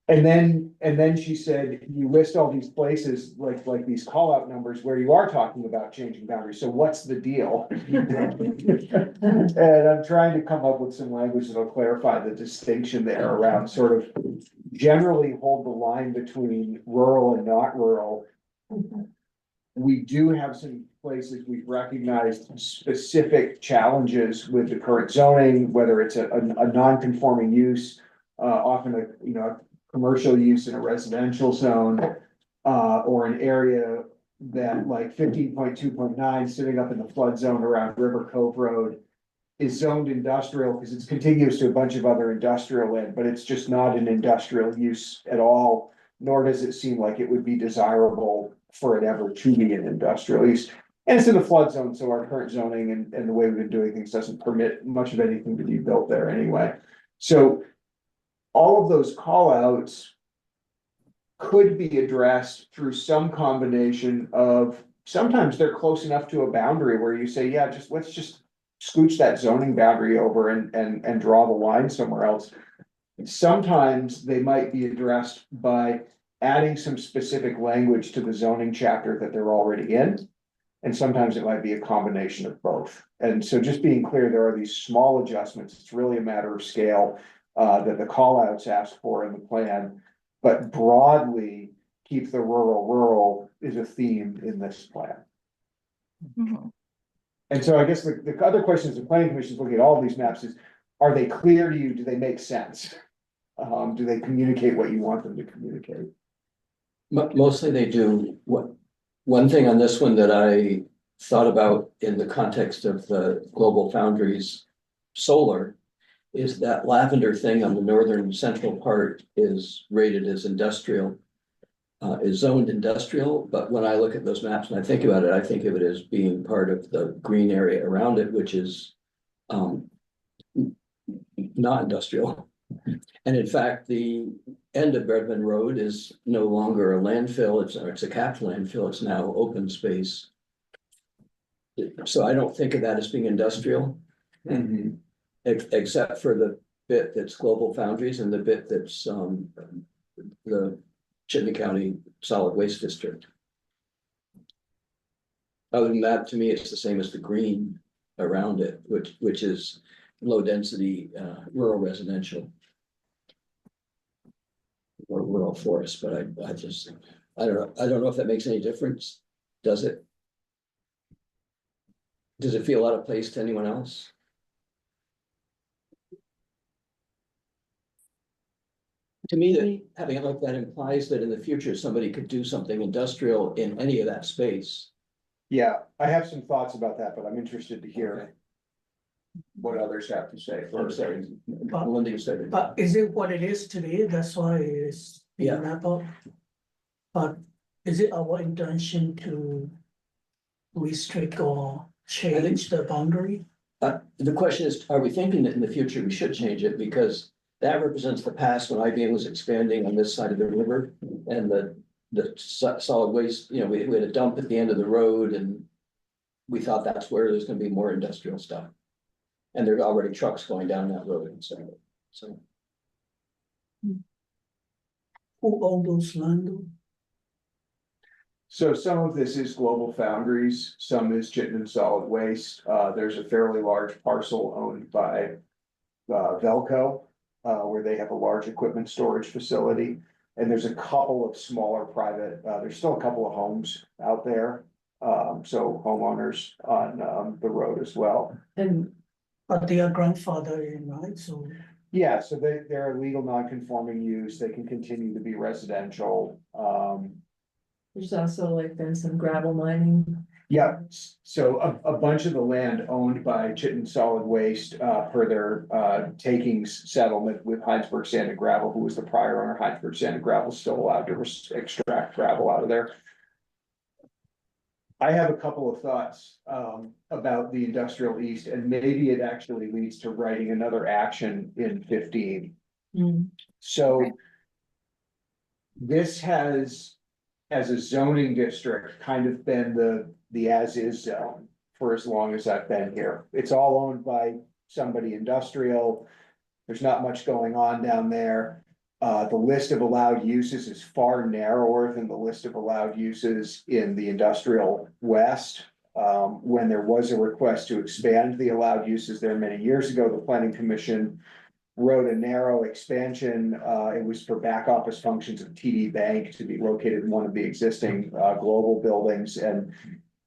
And then she said, you list all these places like these call out numbers where you are talking about changing boundaries. So what's the deal? And I'm trying to come up with some language that'll clarify the distinction there around sort of generally hold the line between rural and not rural. We do have some places we've recognized specific challenges with the current zoning, whether it's a non-conforming use, often a commercial use in a residential zone, or an area that like 15.2.9 sitting up in the flood zone around River Cove Road is zoned industrial because it's contiguous to a bunch of other industrial land, but it's just not an industrial use at all, nor does it seem like it would be desirable for it ever to be an industrial use. And it's in the flood zone, so our current zoning and the way we've been doing things doesn't permit much of anything to be built there anyway. So all of those call outs could be addressed through some combination of, sometimes they're close enough to a boundary where you say, yeah, let's just scooch that zoning boundary over and draw the line somewhere else. Sometimes they might be addressed by adding some specific language to the zoning chapter that they're already in. And sometimes it might be a combination of both. And so just being clear, there are these small adjustments. It's really a matter of scale that the call outs ask for in the plan, but broadly keep the rural is a theme in this plan. Mhm. And so I guess the other questions the planning commission is looking at all these maps is, are they clear to you? Do they make sense? Do they communicate what you want them to communicate? Mostly they do. One thing on this one that I thought about in the context of the Global Foundries solar is that lavender thing on the northern central part is rated as industrial, is zoned industrial. But when I look at those maps and I think about it, I think of it as being part of the green area around it, which is not industrial. And in fact, the end of Redmond Road is no longer a landfill. It's a capped landfill. It's now open space. So I don't think of that as being industrial. Mm-hmm. Except for the bit that's Global Foundries and the bit that's the Chittenden County Solid Waste District. Other than that, to me, it's the same as the green around it, which is low density rural residential. Or rural forest, but I don't know if that makes any difference. Does it? Does it feel out of place to anyone else? To me, that having it like that implies that in the future, somebody could do something industrial in any of that space. Yeah, I have some thoughts about that, but I'm interested to hear what others have to say. I'm sorry, Linda, you said it. But is it what it is today? That's why it's Yeah. being mapped out. But is it our intention to restrict or change the boundary? The question is, are we thinking that in the future we should change it? Because that represents the past when IBM was expanding on this side of the river and the solid waste, you know, we had a dump at the end of the road and we thought that's where there's gonna be more industrial stuff. And there's already trucks going down that road and so. Who own those land? So some of this is Global Foundries, some is Chittenden Solid Waste. There's a fairly large parcel owned by Velco, where they have a large equipment storage facility. And there's a couple of smaller private, there's still a couple of homes out there. So homeowners on the road as well. And But they are grandfather in, right? So Yeah, so they're a legal non-conforming use. They can continue to be residential. there's also like been some gravel mining. Yeah, so a bunch of the land owned by Chittenden Solid Waste, per their takings settlement with Heinsberg Sand and Gravel, who was the prior owner. Heinsberg Sand and Gravel is still allowed to extract gravel out of there. I have a couple of thoughts about the industrial east, and maybe it actually leads to writing another action in 15. So this has, as a zoning district, kind of been the as-is zone for as long as I've been here. It's all owned by somebody industrial. There's not much going on down there. The list of allowed uses is far narrower than the list of allowed uses in the industrial west. When there was a request to expand the allowed uses there many years ago, the planning commission wrote a narrow expansion. It was for back office functions of TD Bank to be located in one of the existing global buildings. And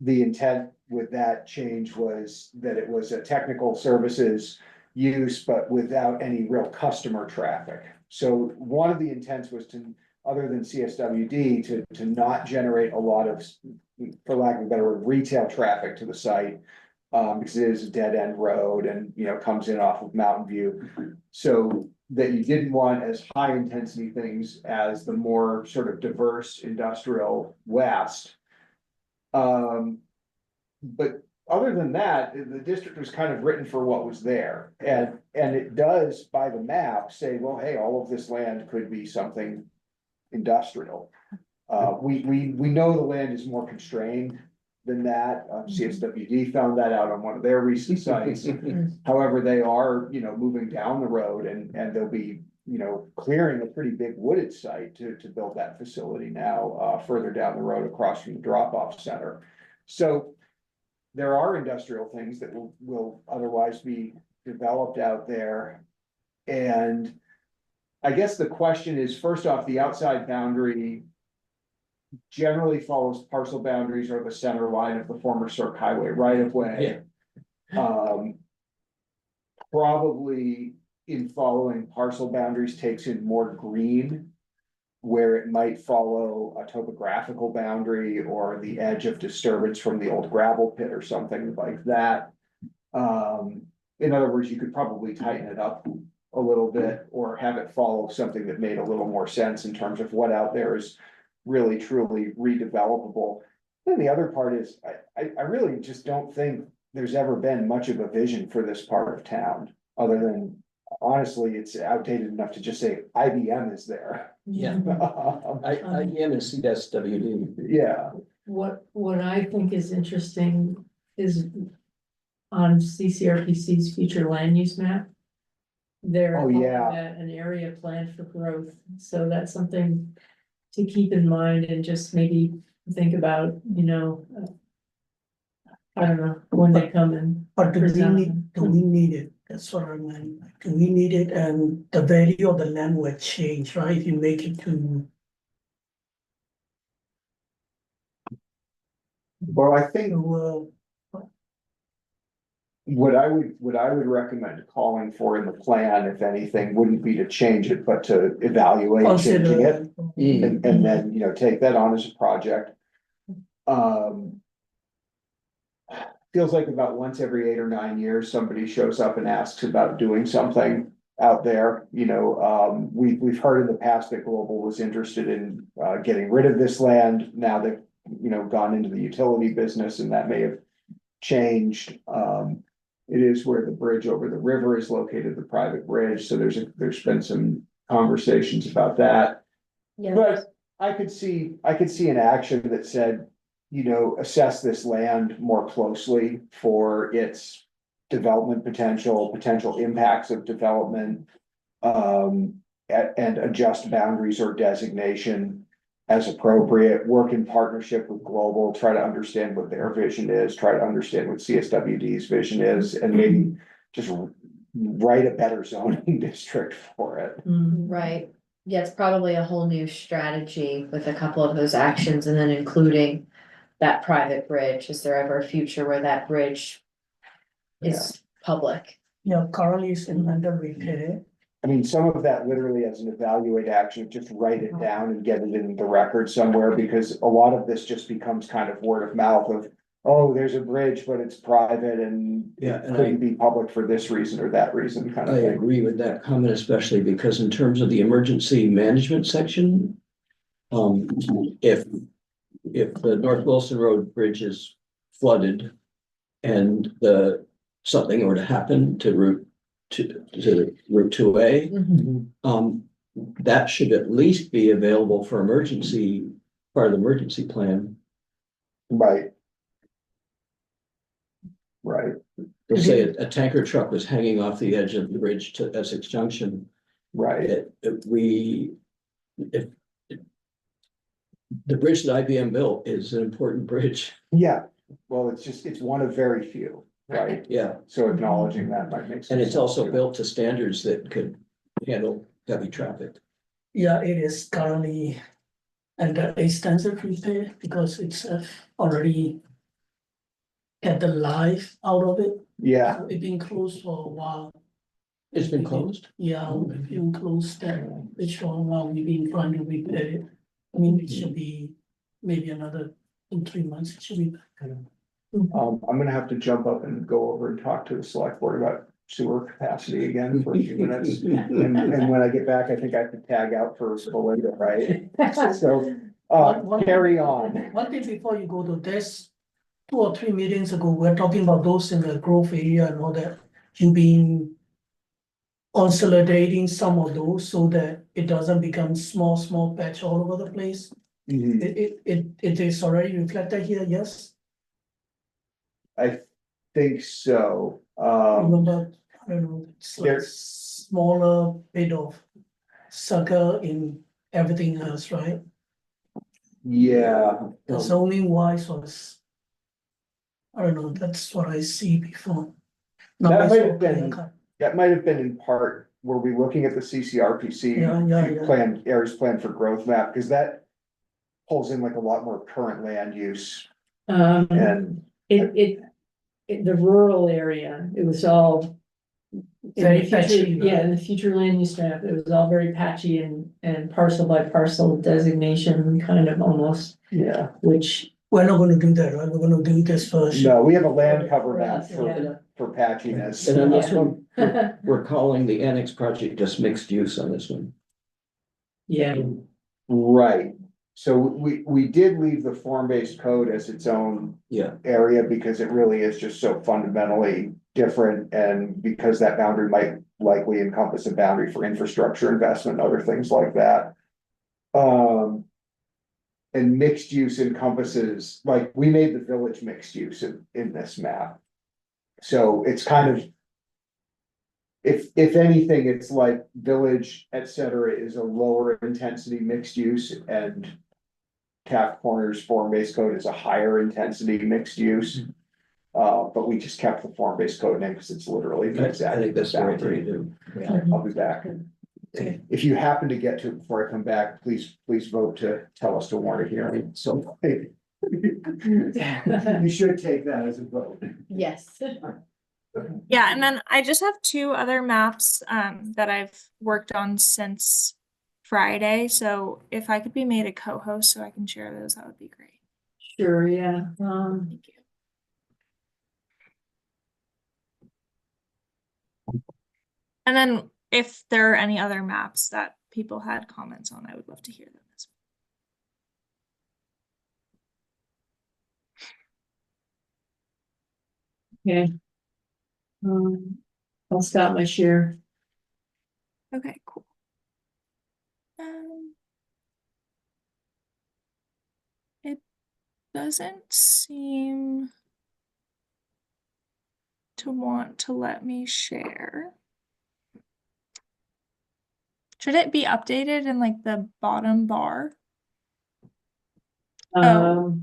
the intent with that change was that it was a technical services use, but without any real customer traffic. So one of the intents was to, other than CSWD, to not generate a lot of, for lack of a better word, retail traffic to the site. Because it is a dead end road and, you know, comes in off of Mountain View. So that you didn't want as high intensity things as the more sort of diverse industrial west. But other than that, the district was kind of written for what was there. And it does, by the map, say, well, hey, all of this land could be something industrial. We know the land is more constrained than that. CSWD found that out on one of their recent sites. However, they are, you know, moving down the road and they'll be, you know, clearing a pretty big wooded site to build that facility now, further down the road across from the drop-off center. So there are industrial things that will otherwise be developed out there. And I guess the question is, first off, the outside boundary generally follows parcel boundaries or the center line of the former Cirque Highway right of way. Probably in following parcel boundaries takes in more green, where it might follow a topographical boundary or the edge of disturbance from the old gravel pit or something like that. In other words, you could probably tighten it up a little bit or have it follow something that made a little more sense in terms of what out there is really truly redevelopable. Then the other part is, I really just don't think there's ever been much of a vision for this part of town, other than, honestly, it's outdated enough to just say IBM is there. Yeah. IBM and CSWD. Yeah, What I think is interesting is on CCRPC's future land use map. They're Oh, calling yeah. that an area planned for growth, so that's something to keep in mind and just maybe think about, you know. I don't know, when they come in. But do present we them. need it? That's what I meant. Do we need it? And the value of the land will change, right? If you make it to, well, I think, well, What I would recommend calling for in the plan, if anything, wouldn't be to change it, but to evaluate changing it. Consider. And then, you know, take that on as a project. Um. Feels like about once every 8 or 9 years, somebody shows up and asks about doing something out there, you know, we've heard in the past that Global was interested in, getting rid of this land. Now they've, you know, gone into the utility business and that may have changed. It is where the bridge over the river is located, the private bridge, so there's been some conversations about that. Yeah. But I could see an action that said, you know, assess this land more closely for its development potential impacts of development. And adjust boundaries or designation as appropriate, work in partnership with Global, try to understand what their vision is, try to understand what CSWD's vision is, and maybe just write a better zoning district for it. Right, yeah, it's probably a whole new strategy with a couple of those actions and then including that private bridge. Is there ever a future where that bridge is public? Yeah, currently it's in under repair. I mean, some of that literally as an evaluate action, just write it down and get it in the record somewhere, because a lot of this just becomes kind of word of mouth of, oh, there's a bridge, but it's private and Yeah, it and couldn't be public for this reason or that reason kind I of thing. agree with that comment, especially because in terms of the emergency management section. If the North Wilson Road Bridge is flooded. And something were to happen to Route 2A. That should at least be available for emergency, part of the emergency plan. Right. Right, Let's say a tanker truck was hanging off the edge of the bridge to Essex Junction. right. If the bridge that IBM built is an important bridge, Yeah, well, it's one of very few, right? yeah, So acknowledging that might make sense. and it's also built to standards that could handle heavy traffic. Yeah, it is currently under extensive repair because it's already get the life out of it. Yeah, It's been closed for a while. It's been closed. Yeah, we've been closed there, which for a while we've been trying to repair it. I mean, it should be maybe another 2-3 months, it should be back. I'm gonna have to jump up and go over and talk to the select board about sewer capacity again for a few minutes. And when I get back, I think I have to tag out for Belinda, right? So, carry on. One thing before you go to this, 2 or 3 meetings ago, we're talking about those in the growth area and all that. You've been consolidating some of those so that it doesn't become small patch all over the place. Mhm. It is already reflected here, yes? I think so. Remember, I don't know, it's like There- smaller bit of sucker in everything else, right? Yeah, The zoning wise was. I don't know, that's what I see before. Now That it's might all have been- clear-cut. that might have been in part, were we looking at the CCRPC Yeah. plan, areas plan for growth map, because that pulls in like a lot more current land use and. The rural area, it was all. in the Very future- patchy, Yeah, right? in the future land use map, it was all very patchy and parcel by parcel designation, kind of almost, Yeah, which. We're not gonna do that, right? We're gonna do this first. no, we have a land cover map Yeah. for patchiness. And on this one, we're calling the annex project just mixed use on this one. Yeah, Right, so we did leave the form-based code as its own Yeah, area because it really is just so fundamentally different. And because that boundary might likely encompass a boundary for infrastructure investment, and other things like that. And mixed use encompasses, like, we made the village mixed use in this map. So it's kind of. If anything, it's like village, et cetera, is a lower intensity mixed use and. Taft Corners form-based code is a higher intensity mixed use. But we just kept the form-based code name because it's literally the I exact. think that's the right thing to boundary. do. I'll be back. If you happen to get to it before I come back, please vote to tell us to warn a hearing, so. You should take that as a vote. Yes. Yeah, and then I just have two other maps that I've worked on since Friday. So if I could be made a co-host so I can share those, that would be great. Sure, yeah, Thank you. And then if there are any other maps that people had comments on, I would love to hear them as okay. I'll stop my share. well. Okay, cool. It doesn't seem to want to let me share. Should it be updated in like the bottom bar? Oh,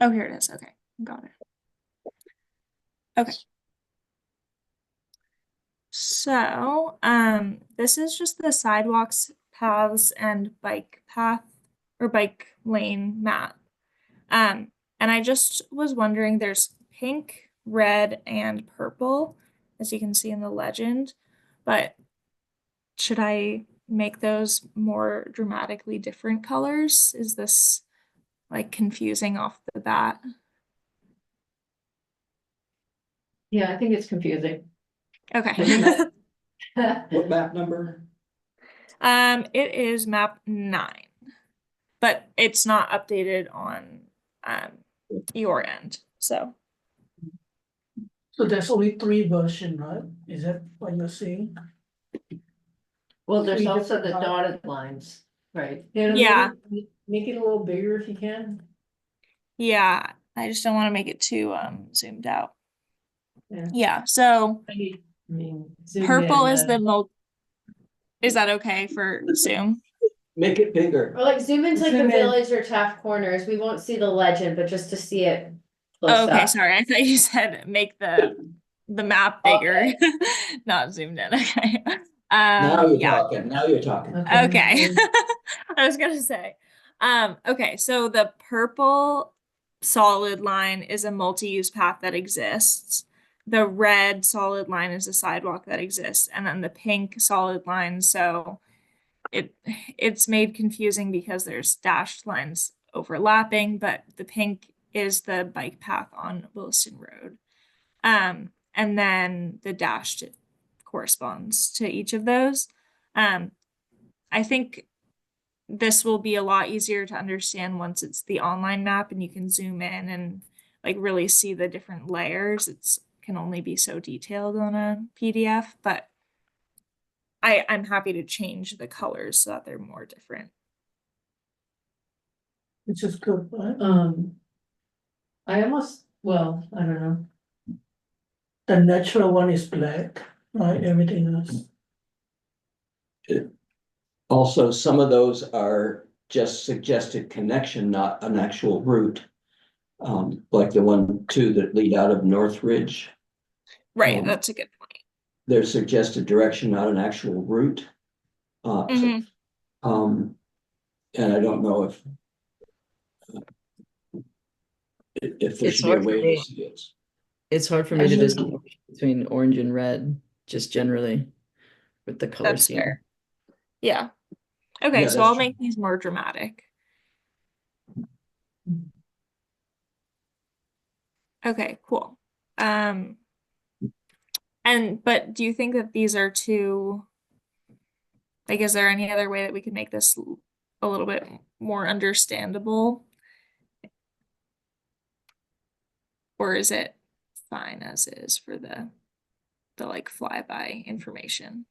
here it is. Okay, got it. Okay. So, this is just the sidewalks, paths, and bike path or bike lane map. And I just was wondering, there's pink, red, and purple, as you can see in the legend, but should I make those more dramatically different colors? Is this like confusing off the bat? Yeah, I think it's confusing. Okay. What map number? It is map 9, but it's not updated on your end. So So there's only 3 versions, right? Is that what you're saying? Well, there's Three also the different dotted lines, right? yeah, Make it a little bigger if you can. yeah. I just don't want to make it too zoomed out. Yeah. Yeah, so I mean, zoom purple in, is the most. Is that okay for Zoom? Make it bigger. Or like zoom into like the Zoom in. village or Taft Corners, we won't see the legend, but just to see it Oh, close okay, up. sorry. I thought you said make the map bigger, not zoomed in. Okay. Now you're Yeah. talking, now you're talking. Okay. I was gonna say. Okay, so the purple solid line is a multi-use path that exists. The red solid line is a sidewalk that exists, and then the pink solid line, so it's made confusing because there's dashed lines overlapping, but the pink is the bike path on Williston Road. And then the dashed corresponds to each of those. I think this will be a lot easier to understand once it's the online map and you can zoom in and like really see the different layers. It's can only be so detailed on a PDF, but I'm happy to change the colors so that they're more different. Which is good, right? I almost, well, I don't know. The natural one is black, right? Everything else. Also, some of those are just suggested connection, not an actual route. Like the 2 that lead out of Northridge. Right, that's a good point. They're suggested direction, not an actual route. Mhm. And I don't know if there It's should be a hard for way me. to see it. It's hard for me to distinguish between orange and red, just generally with the color That's scheme. fair. Yeah. Okay, Yeah, so that's I'll true. make these more dramatic. Okay, cool. But do you think that these are too, like, is there any other way that we could make this a little bit more understandable? Or is it fine as is for the like flyby information?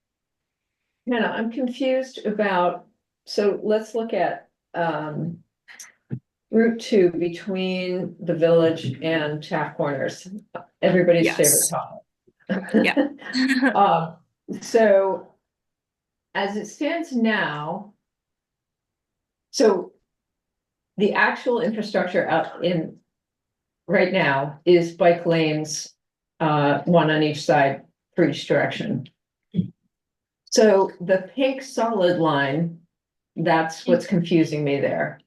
Hannah, I'm confused about, so let's look at Route 2 between the village and Taft Corners, everybody's favorite Yes. topic. Yeah. So as it stands now, so the actual infrastructure out in right now is bike lanes, one on each side for each direction. So the pink solid line, that's what's confusing me there.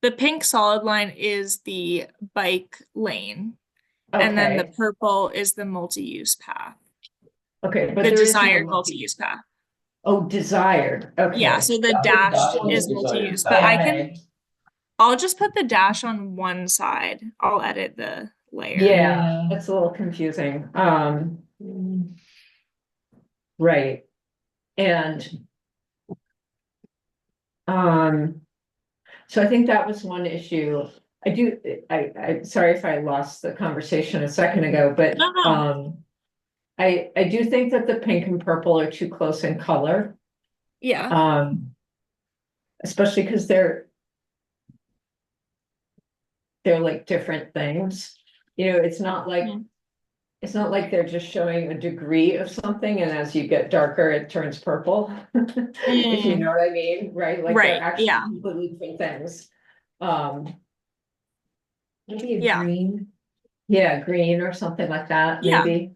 The pink solid line is the bike lane. And then the Okay, purple is the multi-use path, okay, but the there isn't a desired multi-use path. Oh, desired, okay. Yeah, so the Yeah, dashed dotted is is desired multi-use, path. but Okay. I'll just put the dash on one side. I'll edit the layer. Yeah, Yeah. that's a little confusing, Mm, right. And so I think that was one issue. I'm sorry if I lost the conversation a second ago, but, No, no. I do think that the pink and purple are too close in color. Yeah. Especially because they're like different things. You know, it's not like, Mhm. it's not like they're just showing a degree of something, and as you get darker, it turns purple. If you know what I mean, right? Like they're Right, actually yeah. completely different things. Maybe a Yeah. green. Yeah, green or something like that, Yeah. maybe.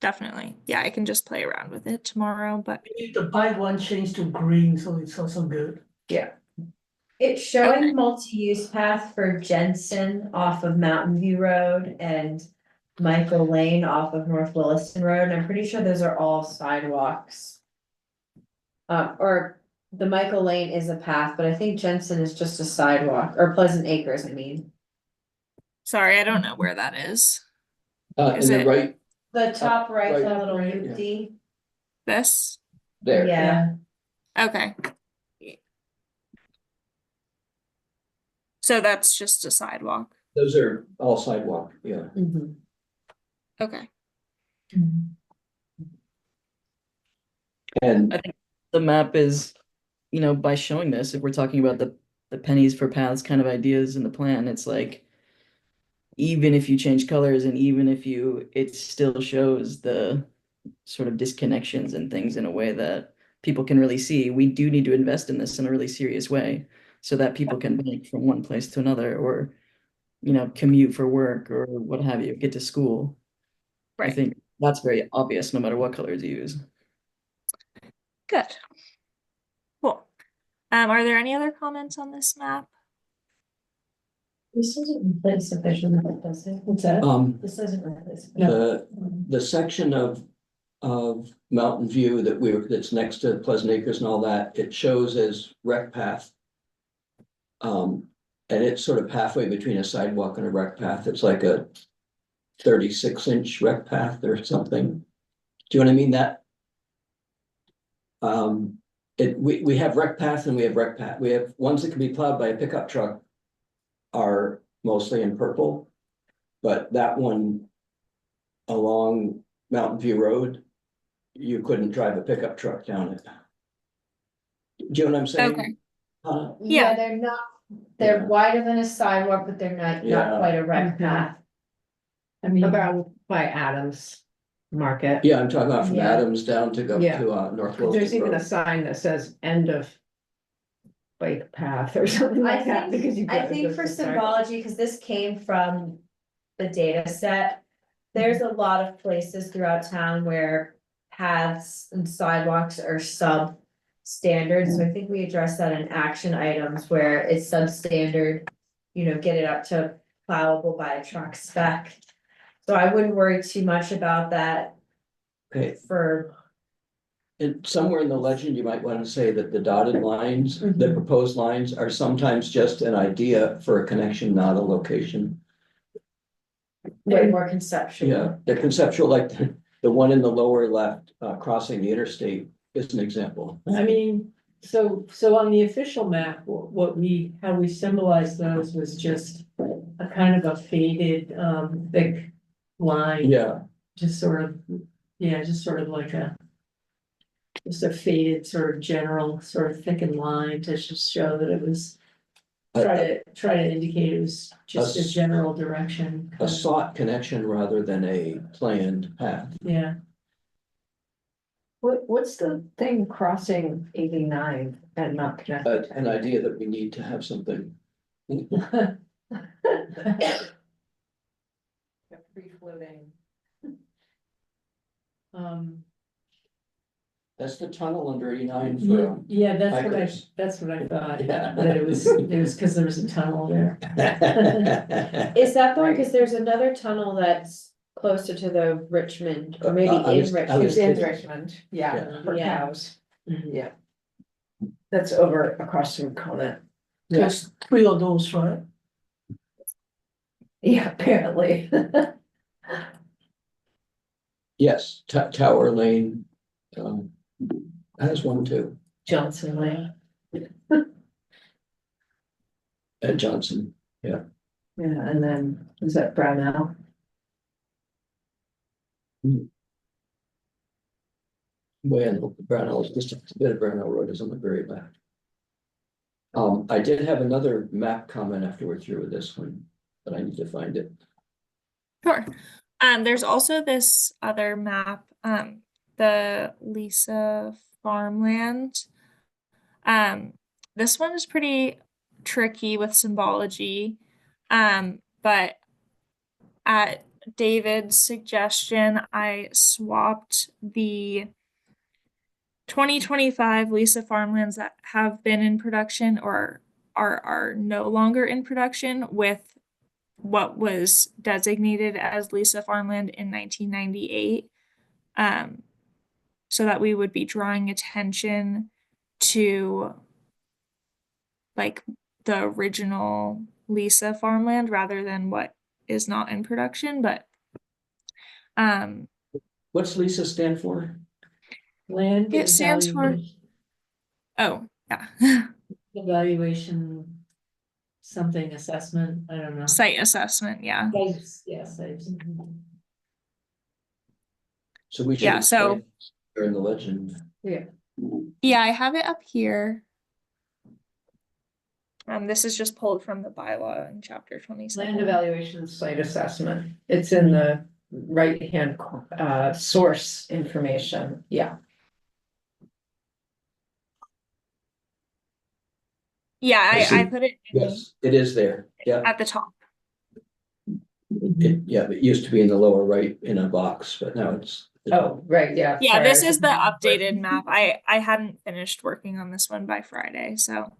Definitely. Yeah, I can just play around with it tomorrow, but Maybe the buy one change to green, so it's also good. Yeah, It's showing Okay. multi-use path for Jensen off of Mountain View Road and Michael Lane off of North Williston Road, and I'm pretty sure those are all sidewalks. Or the Michael Lane is a path, but I think Jensen is just a sidewalk, or Pleasant Acres, I mean. sorry, I don't know where that is. In Is the it- right The top right, right. the little Right, yeah. loop-de. This? there. Yeah, Okay. So that's just a sidewalk. Those are all sidewalk, yeah. mhm. Okay. And I think the map is, you know, by showing this, if we're talking about the pennies for paths kind of ideas in the plan, it's like even if you change colors and even if it still shows the sort of disconnections and things in a way that people can really see. We do need to invest in this in a really serious way so that people can bike from one place to another or, you know, commute for work or what have you, get to school. I Right. think that's very obvious no matter what colors you use. Good. Cool. Are there any other comments on this map? this doesn't replace a vision map, does it? What's that? This doesn't replace. the section of Mountain View that's next to Pleasant Acres and all that, it shows as rec path. And it's sort of halfway between a sidewalk and a rec path. It's like a 36-inch rec path or something. Do you know what I mean? That we have rec path and we have rec path. We have ones that can be plowed by a pickup truck are mostly in purple. But that one along Mountain View Road, you couldn't drive a pickup truck down it. Do you know what I'm saying? Okay. Yeah, Yeah. they're Yeah. wider than a sidewalk, but they're not Yeah. quite a rec Mhm. path. I mean, About by Adams Market. Yeah, I'm talking about from Yeah. Adams down to go Yeah. to North There's Williston even a Road. sign that says end of bike path or something like that, because you've I got to think go for to the sidewalk. symbology, because this came from the data set. There's a lot of places throughout town where paths and sidewalks are substandard, so I think we address that in action items where it's substandard. You know, get it up to plowable by a truck spec. So I wouldn't worry too much about that Okay, for, and somewhere in the legend, you might want to say that the dotted lines, the proposed lines are sometimes just an idea for a connection, not a location. they're more conceptual. Yeah, the conceptual, like the one in the lower left, crossing the interstate is an example. I mean, so on the official map, how we symbolized those was just a kind of a faded, thick line. Yeah, Just sort of, yeah, just sort of like just a faded sort of general sort of thickened line to just show that it was. Try to indicate it was just a general direction. a sought connection rather than a planned path. Yeah, What's the thing crossing 89 and not connected? An idea that we need to have something. Free floating. um. That's the tunnel under 89 Yeah, for. yeah, hikers. that's what I thought, Yeah. that it was because there was a tunnel there. Is that the one, cause there's another tunnel that's closer to the Richmond, or maybe I in was- I Richmond. was It's in thinking- Richmond, yeah, Yeah. for Yeah. cows, Mhm. yeah. That's over across from Conant. Yeah. There's three of those, right? Yeah, apparently. Yes, Tower Lane, has one too, Johnson Lane, at Johnson. yeah, and then, is that Brownell? Well, Brownell is just a bit of Brownell Road is on the very left. I did have another map comment after we're through with this one, but I need to find it. Sure. There's also this other map, the Lisa farmland. This one is pretty tricky with symbology. But at David's suggestion, I swapped the 2025 Lisa farmlands that have been in production or are no longer in production with what was designated as Lisa farmland in 1998. So that we would be drawing attention to like the original Lisa farmland rather than what is not in production. But What's Lisa stand for? Land it stands for, evaluation, yeah, evaluation, something assessment, I don't know. site assessment, yeah. Sites, yeah, sites. So we should. Yeah, so- explain during the legend. Yeah, I have it up here. This is just pulled from the bylaw in chapter Land 27. evaluation site assessment, it's in the right-hand, source information, yeah. Yeah, I I see. put it in Yes, it is there. Yeah, at the top. it used to be in the lower right in a box, but now it's. Oh, right, yeah. Yeah, sorry, this I is the was- updated map. I hadn't finished working on this one by Friday, so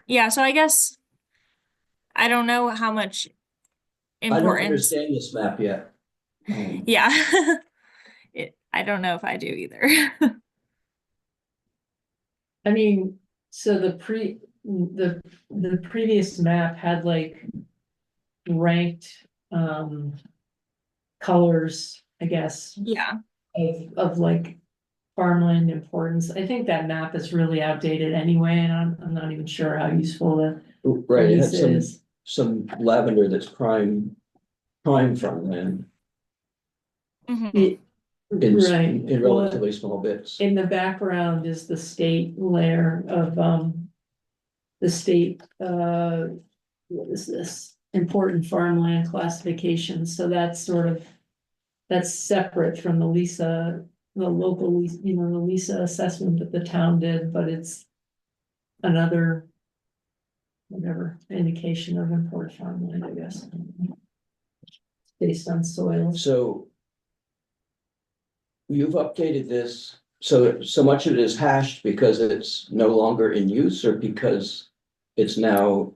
yeah, so I guess I don't know how much I don't importance. understand this map yet. Yeah. I don't know if I do either. I mean, so the previous map had like ranked, colors, I guess, Yeah. of like farmland importance. I think that map is really outdated anyway, and I'm not even sure how useful the Right, it had this some, is. some lavender that's prime farmland Mhm. It- in, Right. in Well, relatively small bits. in the background is the state layer of, the state, what is this? Important farmland classification, so that's sort of, that's separate from the Lisa, the local, the Lisa assessment that the town did, but it's another, whatever, indication of important farmland, I guess. Based on soil. So. You've updated this, so much of it is hashed because it's no longer in use or because it's now.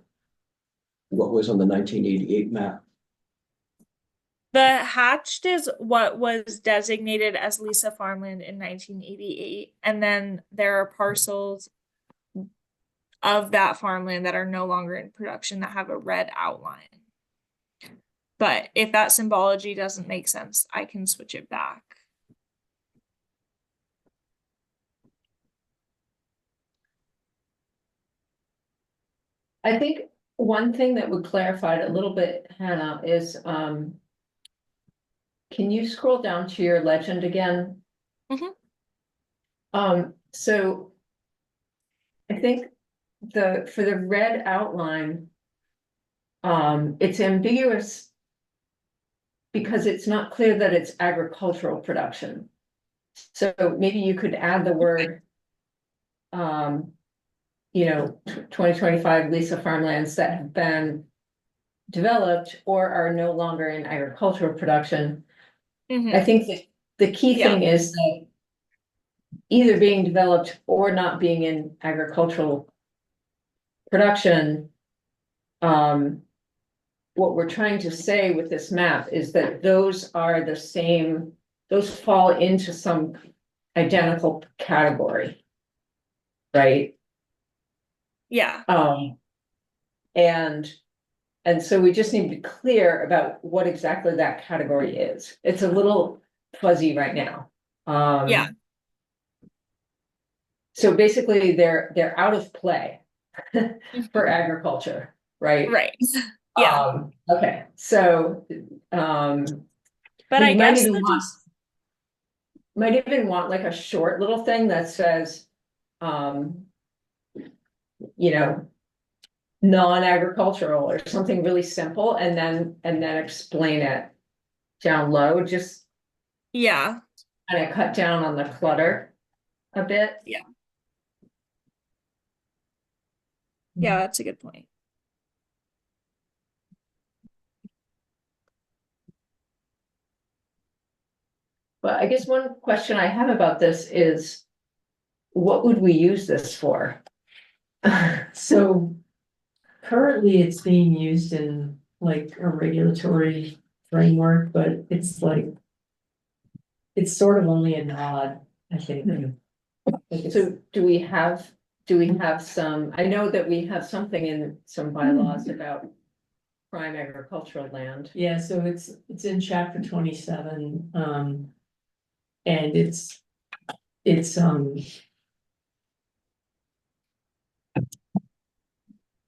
What was on the 1988 map? The hatched is what was designated as Lisa farmland in 1988, and then there are parcels of that farmland that are no longer in production that have a red outline. But if that symbology doesn't make sense, I can switch it back. I think one thing that would clarify it a little bit, Hannah, is, can you scroll down to your legend again? So I think for the red outline, it's ambiguous because it's not clear that it's agricultural production. So maybe you could add the word, 2025 Lisa farmlands that have been developed or are no longer in agricultural production. Mhm. I think that the key Yeah. thing is that either being developed or not being in agricultural production. What we're trying to say with this map is that those are the same, those fall into some identical category. Right? Yeah, And so we just need to be clear about what exactly that category is. It's a little fuzzy right now. Yeah. So basically, they're out of play for agriculture, right? right. Yeah, Okay, so, but you I might guess even that want, just, might even want like a short little thing that says, you know, non-agricultural or something really simple, and then explain it down low, just yeah, kind of cut down on the clutter a bit. yeah, that's a good point. But I guess one question I have about this is, what would we use this for? So currently it's being used in like a regulatory framework, but it's like. It's sort of only a nod, I think. Like it's- So do we have some, I know that we have something in some bylaws about prime agricultural land. Yeah, so it's in chapter 27, and it's.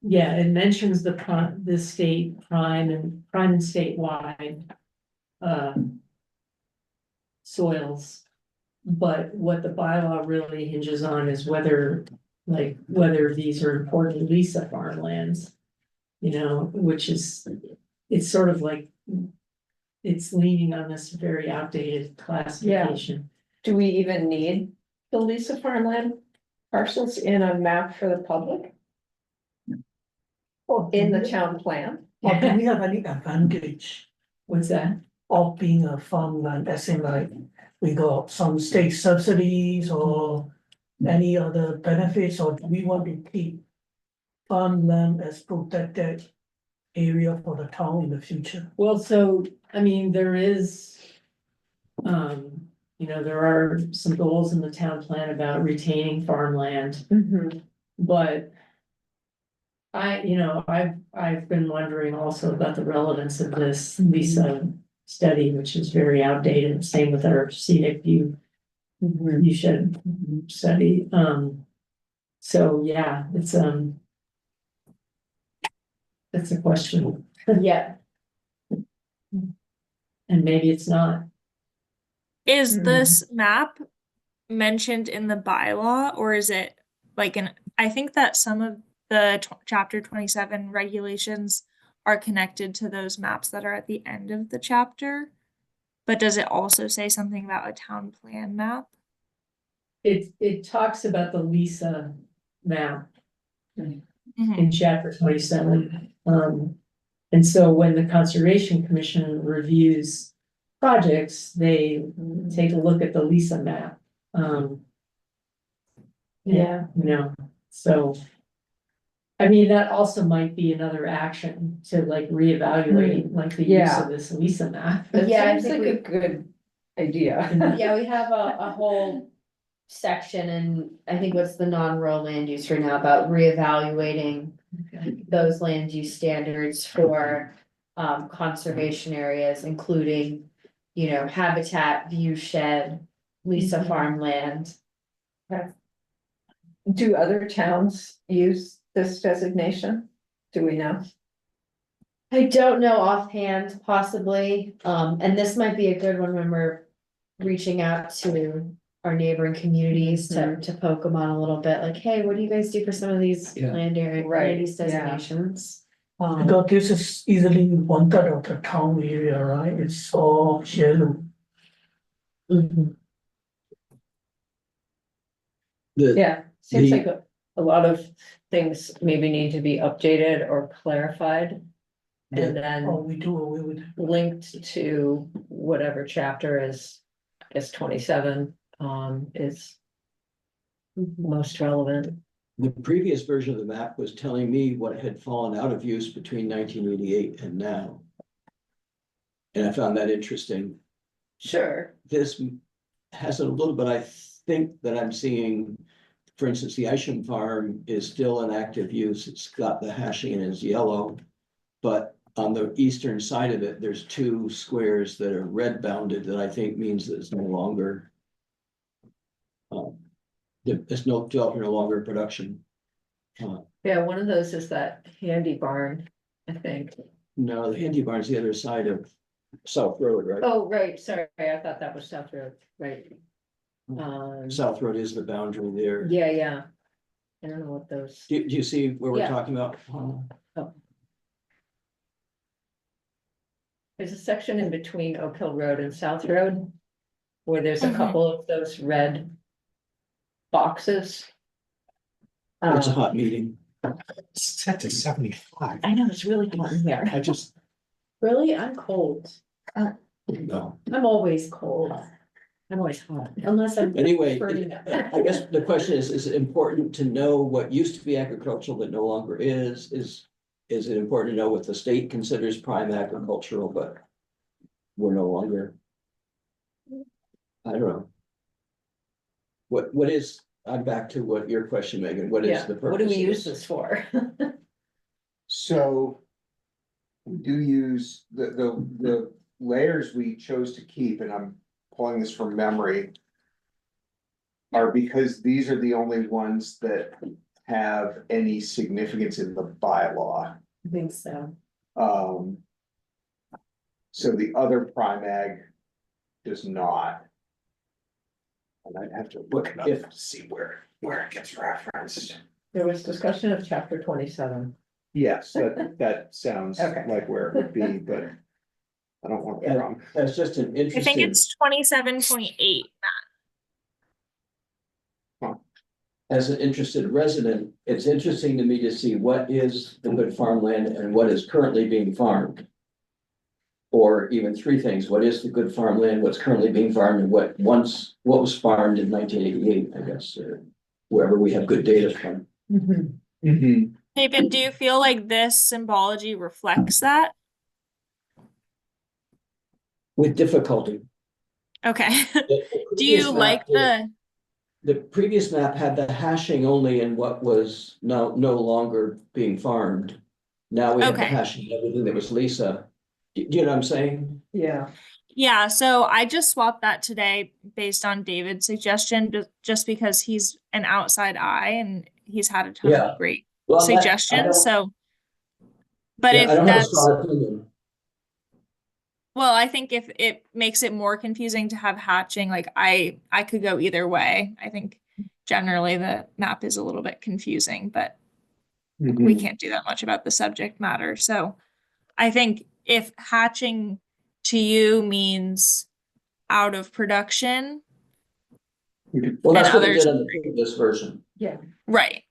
Yeah, it mentions the state prime and statewide. Soils. But what the bylaw really hinges on is whether these are important Lisa farmlands. You know, which is, it's sort of like. It's leaning on this very outdated classification. Do we even need the Lisa farmland parcels in a map for the public Or in the town plan? or do we have any advantage What's that? of being a farmland, as in like, we got some state subsidies or any other benefits, or do we want to keep farmland as protected area for the town in the future? Well, so, I mean, there is. There are some goals in the town plan about retaining farmland, but. I've been wondering also about the relevance of this Lisa study, which is very outdated, same with our scenic view. You should study, so, yeah, it's, that's a question, Yeah. and maybe it's not. Is this map mentioned in the bylaw, or is it like I think that some of the chapter 27 regulations are connected to those maps that are at the end of the chapter. But does it also say something about a town plan map? It talks about the Lisa map Mhm. in chapter 27. And so when the Conservation Commission reviews projects, they take a look at the Lisa map. Yeah. So. I mean, that also might be another action to like reevaluate like the use Yeah. of this Lisa map. That Yeah, I seems think like a good idea. Yeah, we have a whole section and I think what's the non-rural land use right now about reevaluating those land use standards for conservation areas, including, habitat, view shed, Lisa farmland. Do other towns use this designation? Do we know? I don't know offhand, possibly, and this might be a good one when we're reaching out to our neighboring communities to poke them on a little bit, like, hey, what do you guys do for some of these land Right, use yeah. designations? Because this is easily 1/3 of the town area, right? It's all shallow. Yeah, seems the- like a lot of things maybe need to be updated or clarified. And Or then we do away with. linked to whatever chapter is, I guess 27, is Most relevant. The previous version of the map was telling me what had fallen out of use between 1988 and now. And I found that interesting. Sure. This has a little bit, I think that I'm seeing, for instance, the Isham Farm is still in active use. It's got the hashing and is yellow. But on the eastern side of it, there's two squares that are red bounded that I think means that it's no longer. It's no longer production. Yeah, one of those is that handy barn, I think. No, the Handy Barn's the other side of South Road, right? Oh, right, sorry, I thought that was South Road, right? South Road is the boundary there. Yeah. I don't know what those. Do you see where we're Yeah. talking about? There's a section in between Oak Hill Road and South Road. Where there's a Mhm. couple of those red. Boxes. It's a Um, hot meeting. Set to 75. I know, it's really hot in here. I just, Really? I'm cold. No. I'm always cold, I'm always hot. unless I'm. Anyway, burning I guess the question is it important to know what used to be agricultural but no longer is? Is it important to know what the state considers prime agricultural, but we're no longer? I don't know. What is, I'm back to what your question, Megan, what is Yeah, the purpose? what do we of use this for? So. We do use the layers we chose to keep, and I'm pulling this from memory. Are because these are the only ones that have any significance in the bylaw. I think so. So the other prime ag does not. And I'd have to look it up to see where it gets referenced. There was discussion of chapter 27. Yes, that sounds Okay. like where it would be, but I don't want to be wrong. That's just an I think interesting, it's 27.8. as an interested resident, it's interesting to me to see what is the good farmland and what is currently being farmed. Or even three things, what is the good farmland, what's currently being farmed, and what was farmed in 1988, I guess, or wherever we have good data from. Mhm. Haven, do you feel like this symbology reflects that? With difficulty. Okay. The Do you previous like map the, The previous map had the hashing only in what was no longer being farmed. Now we have the Okay. hashing, everything that was Lisa. Do you know what I'm saying? Yeah. yeah, so I just swapped that today based on David's suggestion, just because he's an outside eye and he's had a ton Yeah. of great Well, suggestions, so. But I if don't have a that's, strong opinion. well, I think if it makes it more confusing to have hatching, like I could go either way. I think generally the map is a little bit confusing, but we can't do that much about the subject matter. So I think if hatching to you means out of production, Well, that's and what it others did on the previous version. right.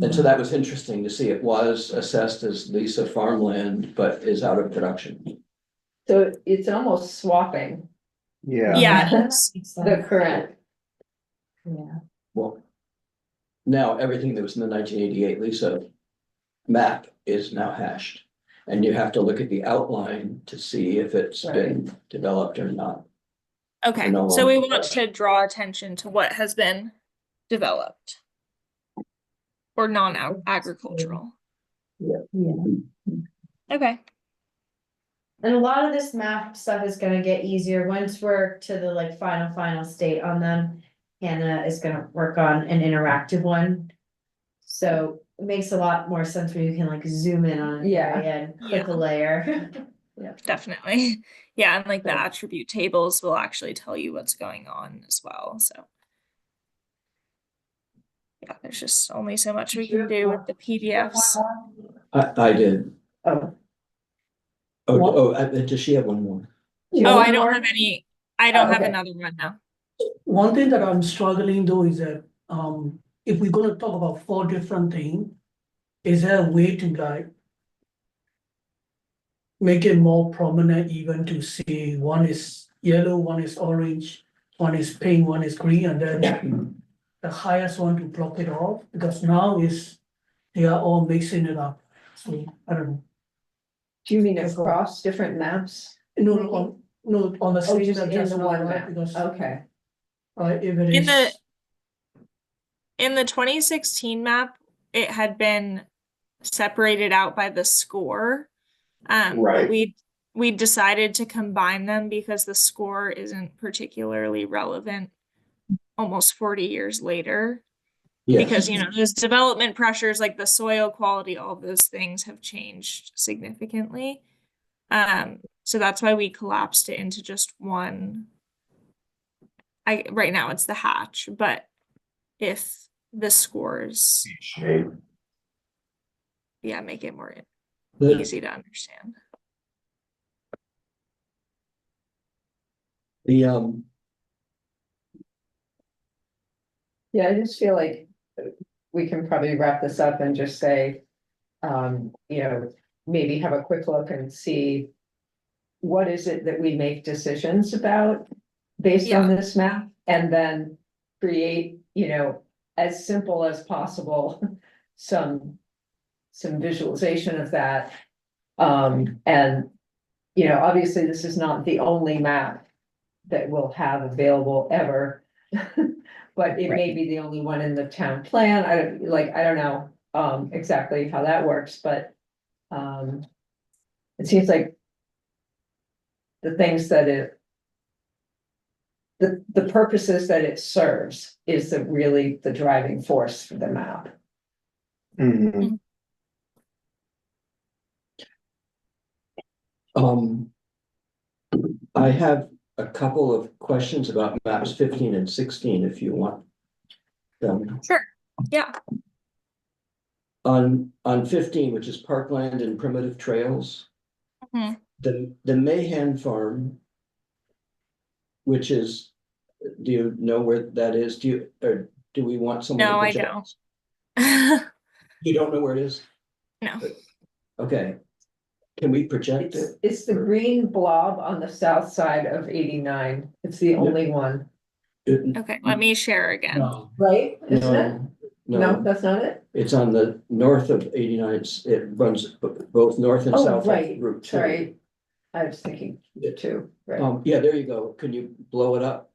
And so that was interesting to see. It was assessed as Lisa farmland, but is out of production. So it's almost swapping Yeah. Yeah, it is. the current. Yeah. Well, now everything that was in the 1988 Lisa map is now hashed. And you have to look at the outline to see if it's been developed or not. Okay, no so we longer want to draw attention to what has been developed or non-agricultural. Yeah. Okay. And a lot of this math stuff is gonna get easier once we're to the like final state on them. Hannah is gonna work on an interactive one. So it makes a lot more sense when you can like zoom in on an area and click a layer. Definitely. Yeah, and like the attribute tables will actually tell you what's going on as well, so. Yeah, there's just only so much we can do with the PDFs. I did. Oh. Does she have one more? Oh, I don't have any, I don't have okay. another one now. One thing that I'm struggling though is that, if we're gonna talk about 4 different things, is there a way to like make it more prominent, even to see one is yellow, one is orange, one is pink, one is green, and then the highest one to block it off, because now they are all mixing it up, so I don't know. Do you mean across different maps? No, on the Oh, same just that in just the now, one right, map, because, okay. if it In the is, in the 2016 map, it had been separated out by the score. But Right. we decided to combine them because the score isn't particularly relevant almost 40 years later. Because, Yes, those development pressures, like the soil quality, all those things have changed significantly. So that's why we collapsed it into just one. Right now it's the hatch, but if the scores, Shape. yeah, make it more the, easy to understand. the, Yeah, I just feel like we can probably wrap this up and just say, maybe have a quick look and see what is it that we make decisions about based on this map, and then create, as simple as possible, some visualization of that. And, obviously this is not the only map that we'll have available ever. But it may be the only one in the town plan. I don't know, exactly how that works, but, it seems like the things that the purposes that it serves is really the driving force for the map. Mhm. I have a couple of questions about maps 15 and 16, if you want them. Sure. Yeah. On 15, which is parkland and primitive trails, Mhm. the Mahan Farm, which is, do you know where that is? Or do we want someone to No, I project? don't. You don't know where it is? No. Okay. Can we project it? It's the green blob on the south side of 89. It's the only one, Okay, let me share again. No, right? Isn't it? no, No, no, that's not it? it's on the north of 89. It runs both north and Oh, south of right, Route 2. sorry. I was thinking two, right? Yeah, there you go. Can you blow it up?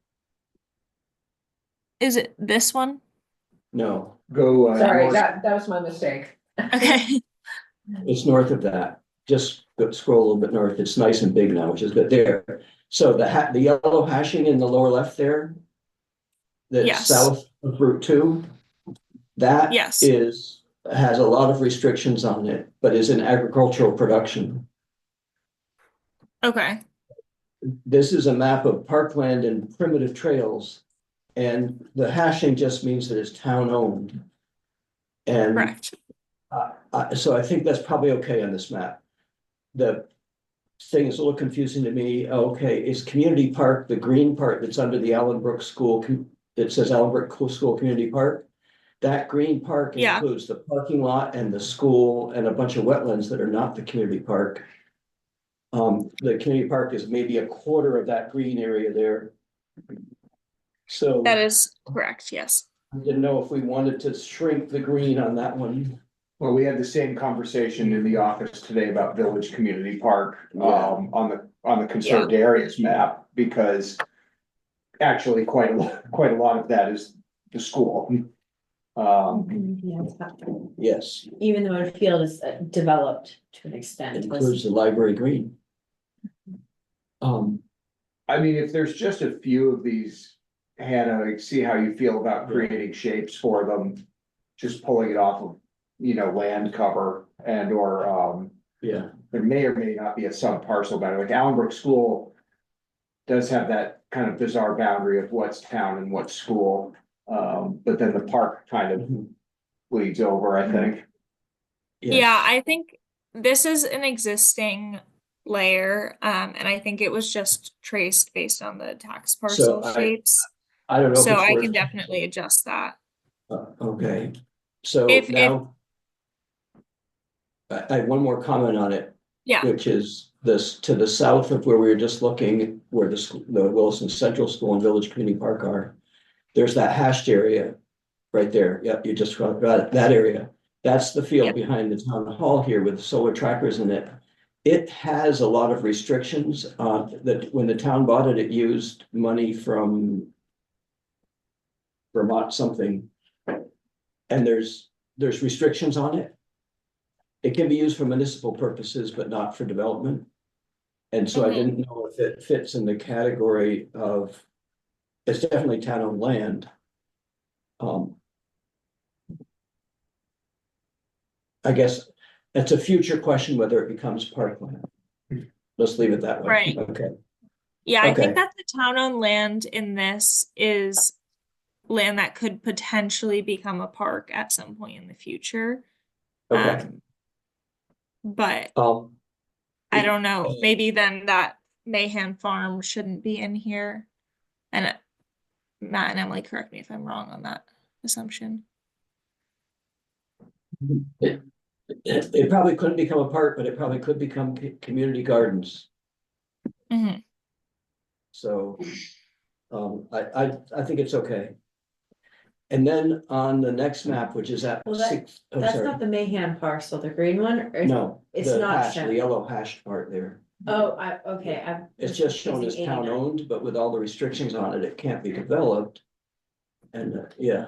Is it this one? No, Go. Sorry, north. that was my mistake. Okay. it's north of that. Just scroll a little bit north. It's nice and big now, which is good there. So the yellow hashing in the lower left there, that's Yes. south of Route 2, that Yes. has a lot of restrictions on it, but is in agricultural production. Okay. This is a map of parkland and primitive trails, and the hashing just means that it's town owned. And Correct. so I think that's probably okay on this map. The thing is a little confusing to me. Okay, is community park the green part that's under the Allenbrook School? It says Allenbrook School Community Park. That green park Yeah. includes the parking lot and the school and a bunch of wetlands that are not the community park. The community park is maybe a quarter of that green area there. So That is correct. Yes. I didn't know if we wanted to shrink the green on that one. Well, we had the same conversation in the office today about Village Community Park, Yeah. on the conserved areas map, because actually quite a lot of that is the school. Yes, Even though a field is developed to an it extent. includes the library green. I mean, if there's just a few of these, Hannah, like, see how you feel about creating shapes for them. Just pulling it off of, land cover or, Yeah, there may or may not be a sub parcel boundary, like Allenbrook School. Does have that kind of bizarre boundary of what's town and what's school, but then the park kind of bleeds over, I think. yes. Yeah, I think this is an existing layer, and I think it was just traced based on the tax parcel shapes. I don't know if So it's I worth. can definitely adjust that. Okay, so If now. I have one more comment on it. Yeah. Which is this, to the south of where we were just looking, where the Williston Central School and Village Community Park are. There's that hashed area. Right there, yeah, you just got that area. That's the field Yep. behind the town hall here with solar trackers in it. It has a lot of restrictions, that when the town bought it, it used money from Vermont something. And there's restrictions on it. It can be used for municipal purposes, but not for development. And so I didn't know if it fits in the category of, it's definitely town-owned land. I guess it's a future question whether it becomes parkland. Let's leave it that way. Right. Okay, Yeah, I Okay. think that the town-owned land in this is land that could potentially become a park at some point in the future. okay. But Um, I don't know, maybe then that Mahan Farm shouldn't be in here. And Matt and Emily, correct me if I'm wrong on that assumption. it probably couldn't become a park, but it probably could become community gardens. Mhm. So, I think it's okay. And then on the next map, which is at Well, that- six, oh, That's sorry, not the Mahan parcel, the green one, or? no, it's the not hash, shown. the yellow hashed part there. Oh, okay, It's just shown as confusing town 89. owned, but with all the restrictions on it, it can't be developed. And, yeah,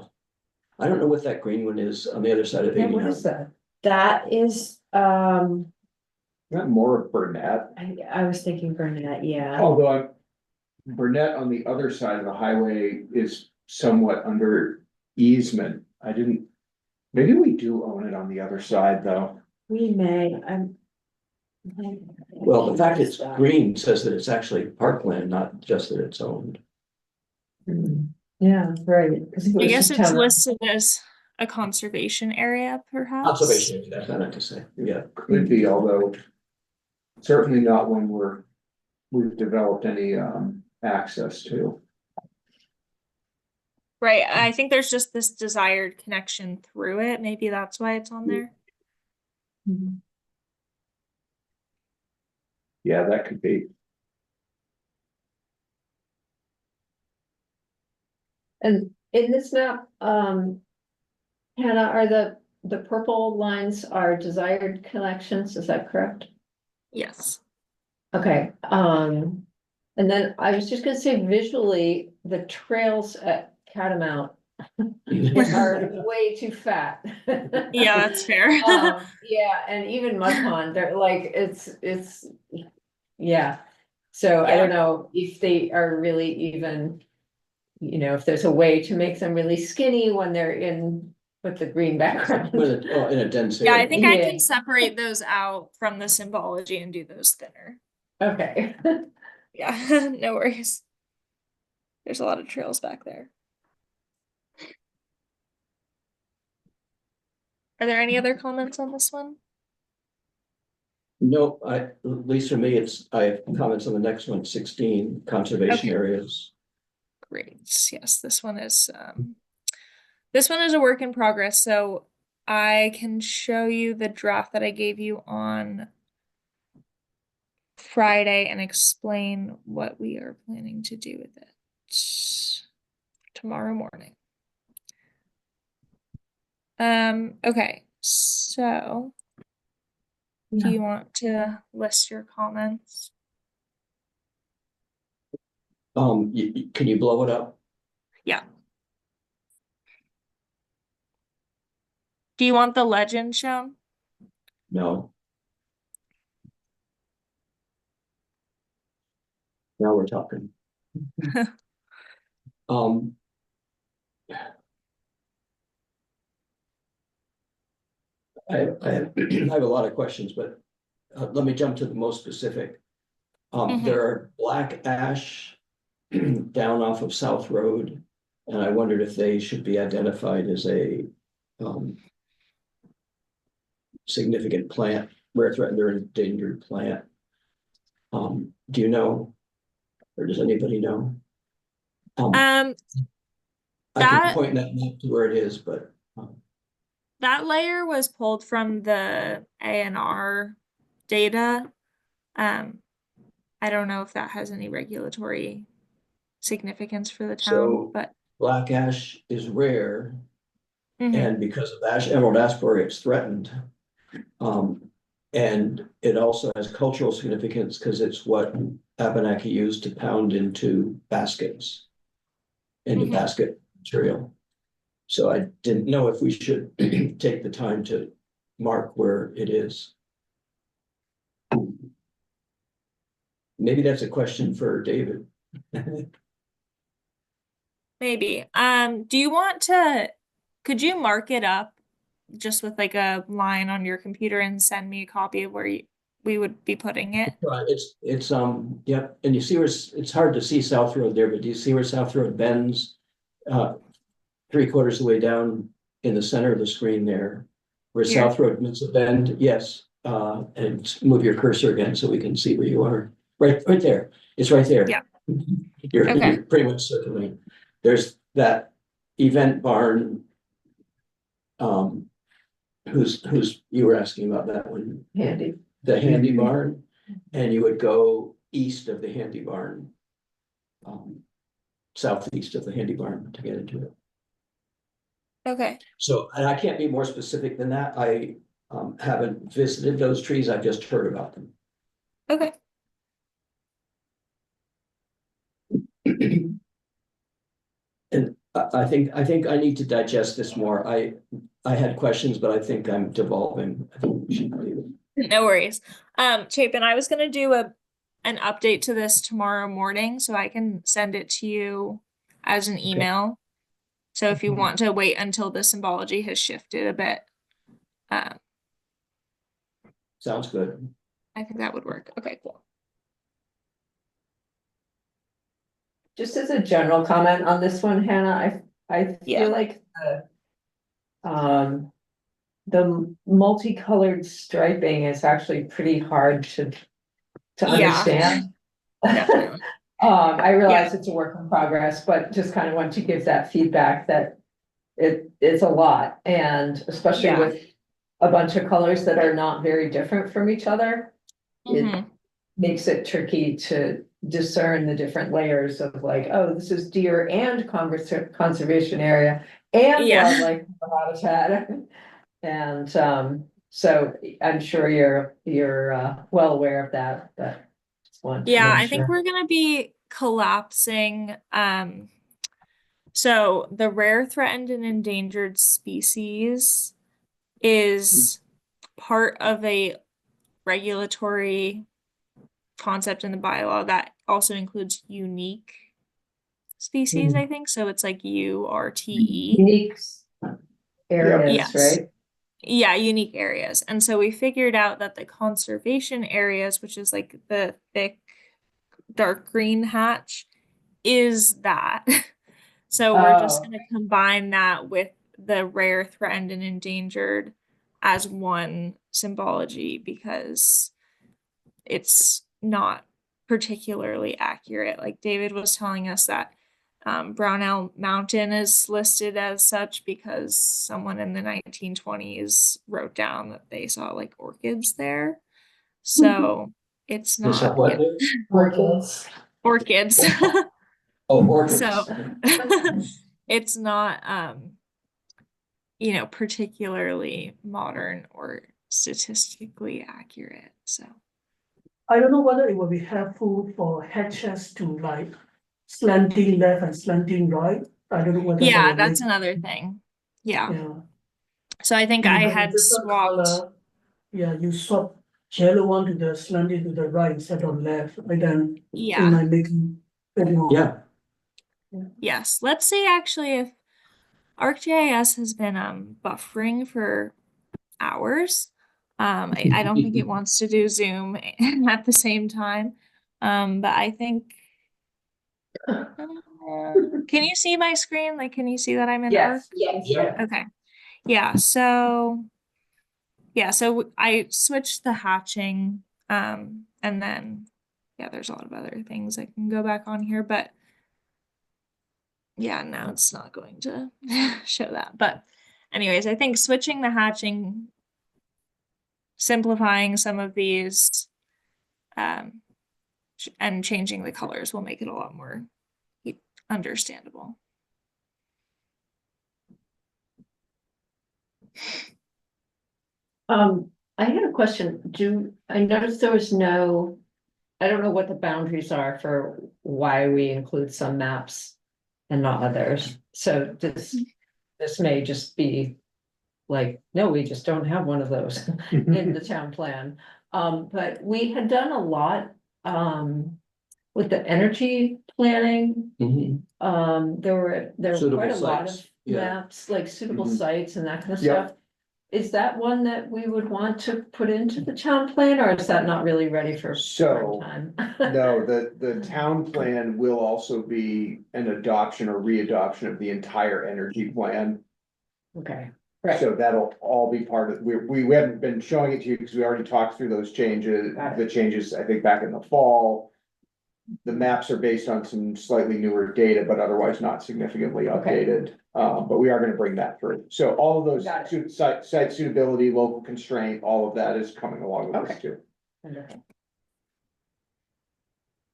I don't know what that green one is on the other side of Yeah, what 89. is that? That is, Not more of Burnett, I was thinking Burnett, yeah. although Burnett on the other side of the highway is somewhat under easement. I didn't, maybe we do own it on the other side, though. We may, Well, the fact it's green says that it's actually parkland, not just that it's owned. Yeah, right. 'Cause if it I was guess just it's town- listed as a conservation area, perhaps. Conservation, that's what I meant to say, yeah. Could be, although certainly not when we've developed any access to. Right, I think there's just this desired connection through it. Maybe that's why it's on there. Yeah, that could be. And in this map, Hannah, are the purple lines are desired connections, is that correct? Yes. Okay, and then I was just gonna say visually, the trails at Catamount are way too fat. Yeah, that's fair. Yeah, and even Mud Pond, they're like, it's, yeah. So I Yeah. don't know if they are really even, if there's a way to make them really skinny when they're in with the green background. In a dense Yeah, area. I think I Yeah. can separate those out from the symbology and do those thinner. Okay. Yeah, no worries. There's a lot of trails back there. Are there any other comments on this one? No, at least for me, I have comments on the next one, 16, conservation Okay. areas. Great. Yes, this one is a work in progress, so I can show you the draft that I gave you on Friday and explain what we are planning to do with it tomorrow morning. Okay, so do you want to list your comments? Can you blow it up? Yeah. Do you want the legend shown? No. Now we're talking. Um. I have a lot of questions, but let me jump to the most specific. There are black ash down off of South Road, and I wondered if they should be identified as a significant plant, rare threatened or endangered plant. Do you know, or does anybody know? I That can point that map to where it is, but that layer was pulled from the A&R data. I don't know if that has any regulatory significance for the town, so but black ash is rare, And because of emerald ash borer, it's threatened. And it also has cultural significance because it's what Abenaki used to pound into baskets. Into Mhm. basket material. So I didn't know if we should take the time to mark where it is. Maybe that's a question for David. Maybe. Do you want to, could you mark it up just with like a line on your computer and send me a copy of where we would be putting it? Right, yep, and you see where it's hard to see South Road there, but do you see where South Road bends? 3/4 of the way down in the center of the screen there, where Here. South Road makes a bend, yes. And move your cursor again so we can see where you are. Right there, it's right there. Yeah. You're Okay. pretty much circling. There's that event barn. Who's you were asking about that one? Handy. The handy barn, and you would go east of the handy barn. Southeast of the handy barn to get into it. Okay. So, and I can't be more specific than that. I haven't visited those trees. I've just heard about them. Okay. And I think I need to digest this more. I had questions, but I think I'm devolving. I think we should leave it. No worries. Chapin, I was gonna do an update to this tomorrow morning, so I can send it to you as an email. So if you want to wait until the symbology has shifted a bit, Sounds good. I think that would work. Okay, cool. Just as a general comment on this one, Hannah, I Yeah. feel like the multicolored striping is actually pretty hard to Yeah. understand. Definitely. I realize it's a work in progress, but just kind of want to give that feedback that it's a lot, and especially Yeah. with a bunch of colors that are not very different from each other. It Mhm. makes it tricky to discern the different layers of like, oh, this is deer and conservation area and Yeah. wildlife habitat. And so I'm sure you're well aware of that, but just want to Yeah, make I think sure. we're gonna be collapsing. So the rare, threatened, and endangered species is part of a regulatory concept in the bylaw that also includes unique species, I think. So it's like URTE. Unique areas, Yes. right? Yeah, unique areas. And so we figured out that the conservation areas, which is like the thick dark green hatch, is that. So we're just Oh, going to combine that with the rare, threatened, and endangered as one symbology because it's not particularly accurate. Like David was telling us that Brownell Mountain is listed as such because someone in the 1920s wrote down that they saw like orchids there. So it's They saw not, what yeah, there? orchids. orchids. Oh, orchids. So it's not, particularly modern or statistically accurate. So I don't know whether it will be helpful for hatches to like slanting left and slanting right. I don't know whether that yeah, will that's make, another thing. Yeah. yeah. So I think You I have a had different swapped. color. Yeah, you swap yellow one to the slanting to the right instead of left, and then it Yeah. might make it bit more. Yeah, Yes. Let's see actually if ArcGIS has been buffering for hours. I don't think it wants to do Zoom at the same time. But I think can you see my screen? Like, can you see that I'm in Arc? Yes. yeah. Okay. Yeah, so I switched the hatching, and then there's a lot of other things I can go back on here, but yeah, now it's not going to show that. But anyways, I think switching the hatching, simplifying some of these, um, and changing the colors will make it a lot more understandable. I had a question. I noticed there was no, I don't know what the boundaries are for why we include some maps and not others. So this may just be like, no, we just don't have one of those in the town plan. But we had done a lot, with the energy planning. Mhm. There were Suitable quite a lot of sites, yeah. maps, like suitable Mhm. sites and that kind of Yep. stuff. Is that one that we would want to put into the town plan, or is that not really ready for So, time? no, the town plan will also be an adoption or readoption of the entire energy plan. Okay, right, So that'll all be part of, we haven't been showing it to you because we already talked through those changes, Got it. the changes, I think, back in the fall. The maps are based on some slightly newer data, but otherwise not significantly Okay. updated. But we are gonna bring that through. So all of those Got site suitability, local constraint, all of that is coming along with this Okay. too. wonderful.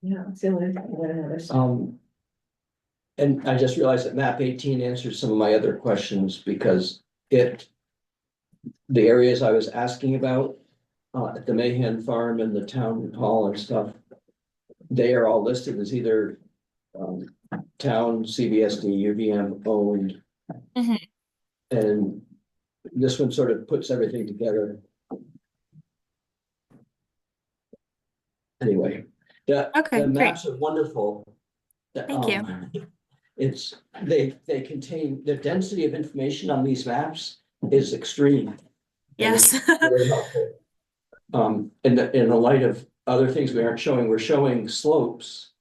Yeah, it's the only thing that I noticed. And I just realized that map 18 answers some of my other questions because the areas I was asking about, at the Mahan Farm and the town hall and stuff, they are all listed as either, town, CVSD, UVM owned. Mhm. And this one sort of puts everything together. Anyway, Okay, the great. maps are wonderful. Thank you. They contain, the density of information on these maps is extreme. And Yes. it's very helpful. In the light of other things we aren't showing, we're showing slopes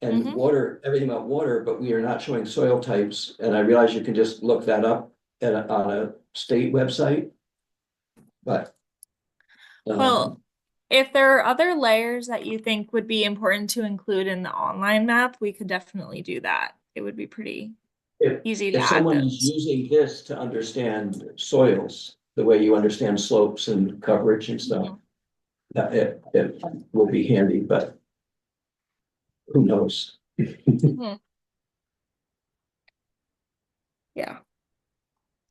and Mhm. water, everything about water, but we are not showing soil types. And I realize you can just look that up on a state website. But. Well, if there are other layers that you think would be important to include in the online map, we could definitely do that. It would be pretty easy to If add someone is those. using this to understand soils, the way you understand slopes and coverage and stuff, Mhm. that it will be handy, but who knows? Mhm. Yeah.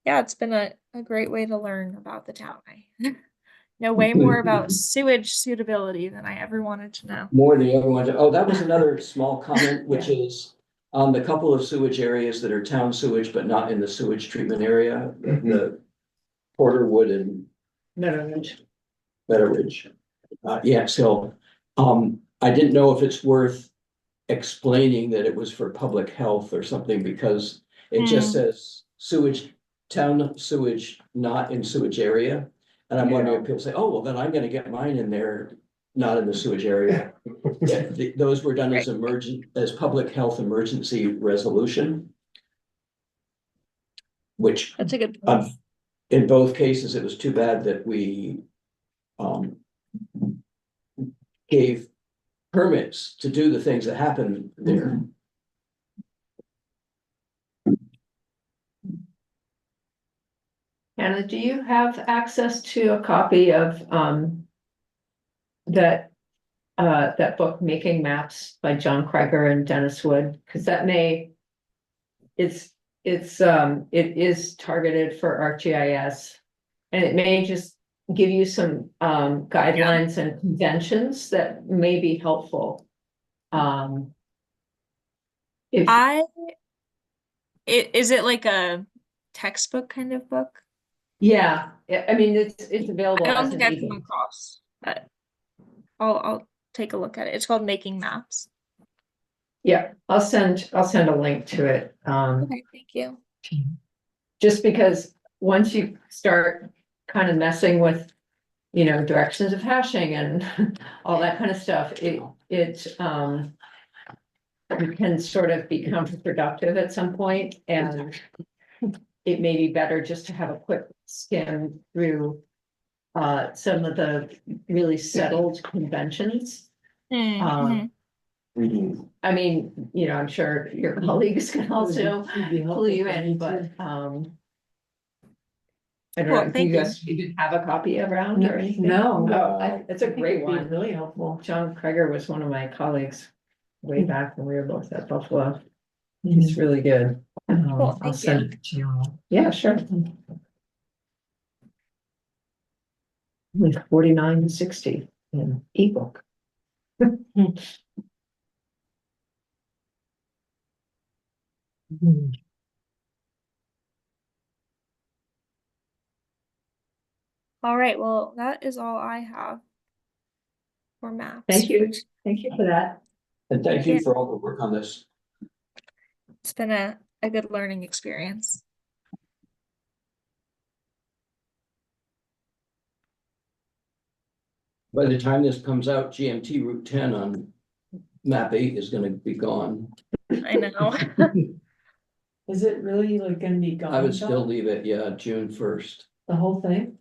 Yeah, it's been a great way to learn about the town. I know way more about sewage suitability than I ever wanted to know. More than you ever wanted. Oh, that was another small comment, which is on the couple of sewage areas that are town sewage, but not in the sewage treatment area, the Porterwood and Meadow Ridge. Meadow Ridge. Yeah, so, I didn't know if it's worth explaining that it was for public health or something, because it just says sewage, town sewage, not in sewage area. And I'm wondering if people say, oh, well, then I'm gonna get mine in there, not in the sewage area. Yeah, those were done as as public health emergency resolution. Which, That's a good point. in both cases, it was too bad that we, gave permits to do the things that happened there. Hannah, do you have access to a copy of, that book, Making Maps by John Krieger and Dennis Wood? Because that it is targeted for ArcGIS. And it may just give you some, guidelines and conventions that may be helpful. If, Is it like a textbook kind of book? yeah, I mean, it's available I don't as think an I've come ebook. across, but I'll take a look at it. It's called Making Maps. Yeah, I'll send a link to it. Okay, thank you. Just because once you start kind of messing with, directions of hashing and all that kind of stuff, it can sort of be counterproductive at some point, and it may be better just to have a quick skim through some of the really settled conventions. Mhm. I mean, I'm sure your colleagues can also pull you in, but I don't Cool, know, do thank you you. guys even have a copy around or anything? No. It's a great It'd be one. really helpful. John Krieger was one of my colleagues way back when we were both at Buffalo. He's really good. Cool, I'll thank send you. it to you all. Yeah, sure. With 49.60 in ebook. All right, well, that is all I have for maps. Thank you for that. And thank you Yeah. for all the work on this. It's been a good learning experience. By the time this comes out, GMT Route 10 on map 8 is gonna be gone. I know. Is it really like gonna be gone? I would still gone? leave it, yeah, June 1st. The whole thing?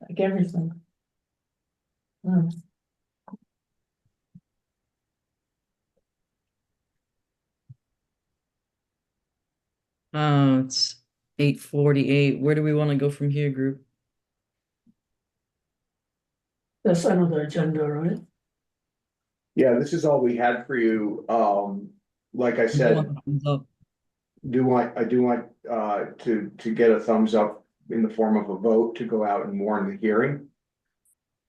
Like everything? Hmm. It's 8:48. Where do we want to go from here, group? That's another agenda, right? Yeah, this is all we had for you. Like I said, Thumbs up. I do want to get a thumbs up in the form of a vote to go out and warn the hearing.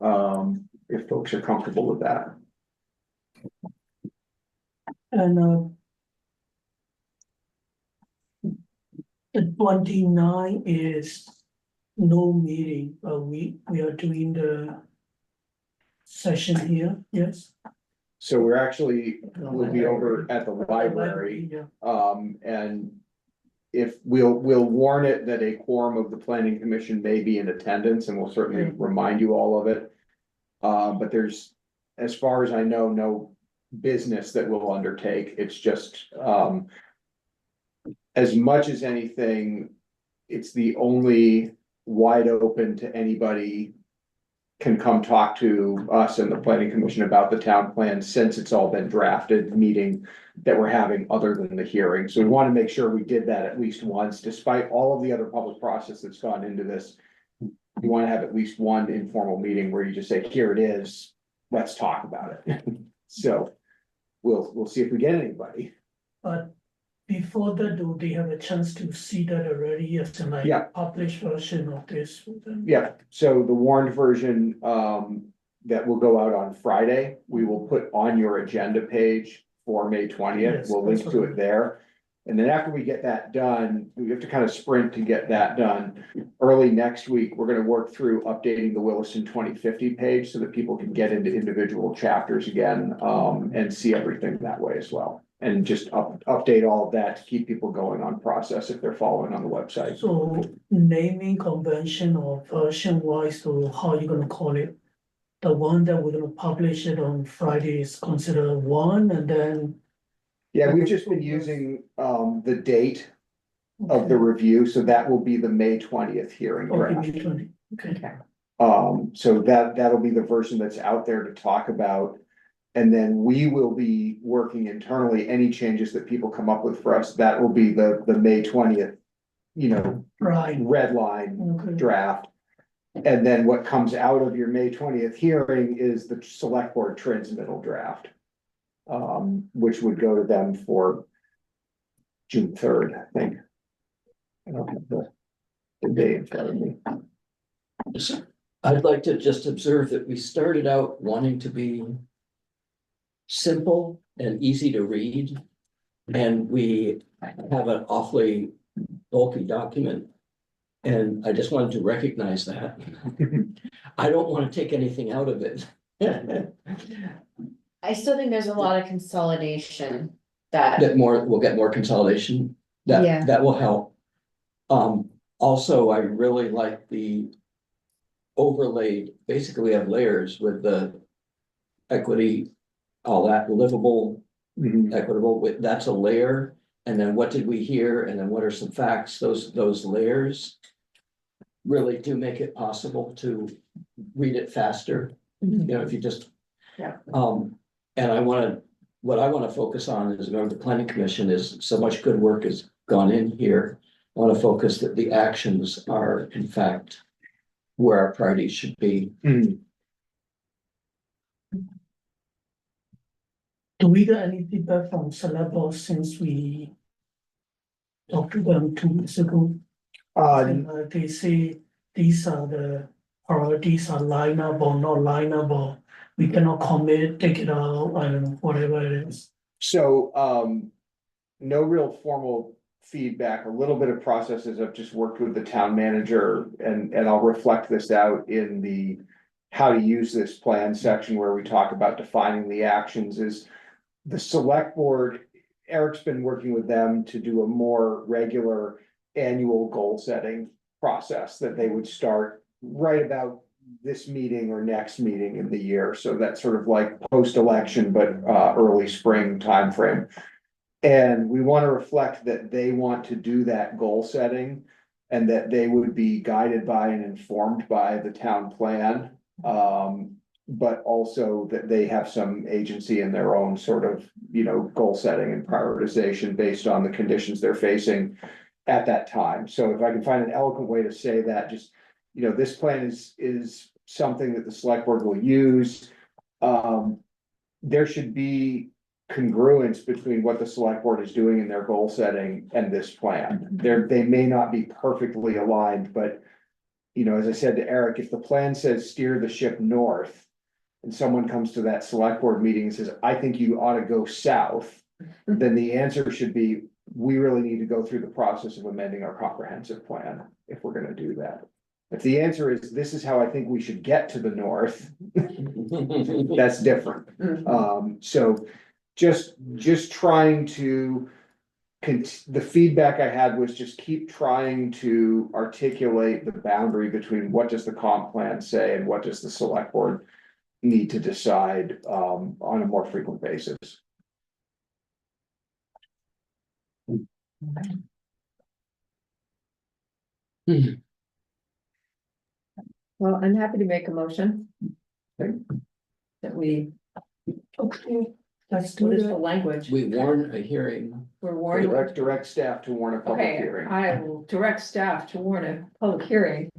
If folks are comfortable with that. And the 29 is no meeting, but we are doing the session here, yes? So we're actually, we'll be over at the library, Yeah. and if we'll warn it that a quorum of the planning commission may be in attendance, and we'll certainly remind you all of it. But there's, as far as I know, no business that we'll undertake. It's just, as much as anything, it's the only wide open to anybody can come talk to us and the planning commission about the town plan since it's all been drafted meeting that we're having other than the hearing. So we want to make sure we did that at least once, despite all of the other public process that's gone into this. You want to have at least one informal meeting where you just say, here it is, let's talk about it. So we'll see if we get anybody. But before that, do they have a chance to see that already as in like Yeah. published version of this? Yeah, so the warned version, that will go out on Friday, we will put on your agenda page for May 20th. Yes, We'll link that's to what it there. And then after we get that done, we have to kind of sprint to get that done. Early next week, we're gonna work through updating the Williston 2050 page so that people can get into individual chapters again, and see everything that way as well. And just update all of that to keep people going on process if they're following on the website. So naming convention or version wise, so how you gonna call it? The one that we're gonna publish it on Friday is considered one, and then. Yeah, we've just been using the date of the review, so that will be the May 20th hearing Okay, draft. May 20, okay. So that'll be the version that's out there to talk about. And then we will be working internally, any changes that people come up with for us, that will be the May 20th. Right, Red line okay. draft. And then what comes out of your May 20th hearing is the select board transmittal draft. Which would go to them for June 3rd, I think. I don't have the date in front of me. I'd like to just observe that we started out wanting to be simple and easy to read. And we have an awfully bulky document. And I just wanted to recognize that. I don't want to take anything out of it. I still think there's a lot of consolidation that, We'll get more consolidation. Yeah. That will help. Also, I really like the overlaid, basically we have layers with the equity, all that livable, equitable, that's a layer. And then what did we hear? And then what are some facts? Those layers really do make it possible to read it faster. If you just. Yeah. And what I want to focus on is, remember, the planning commission is so much good work has gone in here. I want to focus that the actions are in fact where our priorities should be. Do we get any feedback from select board since we talked to them 2 weeks ago? They say these are the priorities are line up or not line up, or we cannot commit, take it out, I don't know, whatever it is. So, no real formal feedback, a little bit of processes. I've just worked with the town manager and I'll reflect this out in the how to use this plan section where we talk about defining the actions is the select board. Eric's been working with them to do a more regular annual goal setting process that they would start right about this meeting or next meeting in the year. So that's sort of like post-election, but early spring timeframe. And we want to reflect that they want to do that goal setting and that they would be guided by and informed by the town plan. But also that they have some agency in their own sort of, goal setting and prioritization based on the conditions they're facing at that time. So if I can find an eloquent way to say that, just, this plan is something that the select board will use. There should be congruence between what the select board is doing in their goal setting and this plan. They may not be perfectly aligned, but as I said to Eric, if the plan says steer the ship north, and someone comes to that select board meeting and says, I think you ought to go south, then the answer should be, we really need to go through the process of amending our comprehensive plan if we're gonna do that. If the answer is, this is how I think we should get to the north, that's different. So just trying to, the feedback I had was just keep trying to articulate the boundary between what does the comp plan say and what does the select board need to decide on a more frequent basis. Well, I'm happy to make a motion. Okay. That we, Okay, let's do what is the that. language? We warn a hearing. We're warning. Direct staff to warn a public Okay, hearing. I will direct staff to warn a public hearing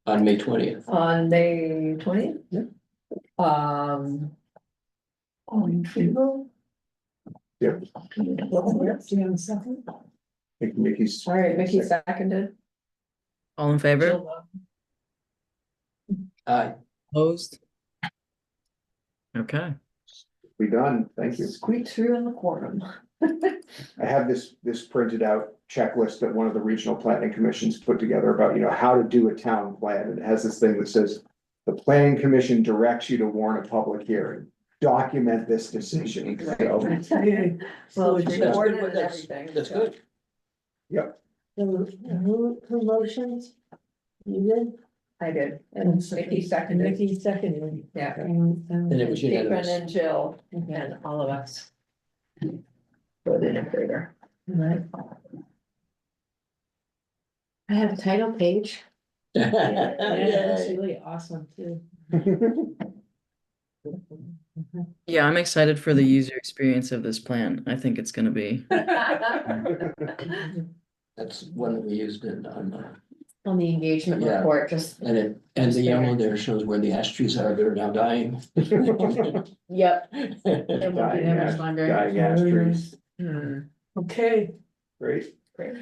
On May 20th. on May 20th. Yeah. All in favor? Yep. Do you have a second? I think Mickey's. All right, Mickey seconded. All in favor? Jill, Opposed? Okay. Be done, thank you. Squeak through in the quorum. I have this printed out checklist that one of the regional planning commissions put together about, how to do a town plan. And it has this thing that says, the planning commission directs you to warn a public hearing. Document this decision. So, Okay, Well, so it's it's- recorded good, and everything. That's good. yep, Who motions? You did? I did, and Mickey seconded. Mickey seconded. Yeah. And it was Stephen unanimous. and Jill and all of us. Voted in favor. Right. I have a title page. Yeah, that's Yay. really awesome too. Yeah, I'm excited for the user experience of this plan. I think it's gonna be, That's one that we used On the engagement Yeah. report, just, and the yellow there shows where the ash trees are that are now dying. yep, it won't be Dying that ash- much longer. dying ash trees, Okay, great.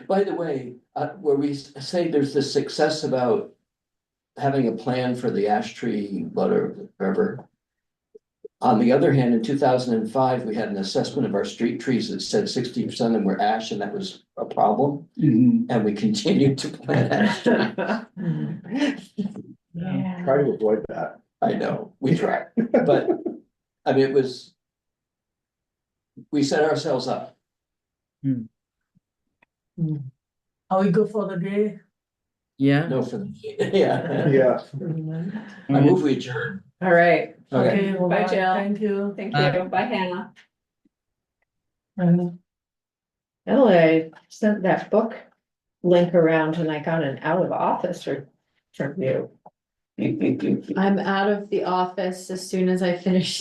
By the way, where we say there's this success about having a plan for the ash tree, whatever. On the other hand, in 2005, we had an assessment of our street trees that said 60% of them were ash, and that was a problem. And we continued to plant ash. Yeah. Try to avoid that. I know, we tried, but I mean, we set ourselves up. are we good for the day? yeah. No, for yeah. Yeah. I move we adjourn. All right, Okay. Okay, Bye, Jill. thank you. thank Bye. you. Bye, Hannah. Oh, I sent that book link around and I got an out of office from you. I'm out of the office as soon as I finish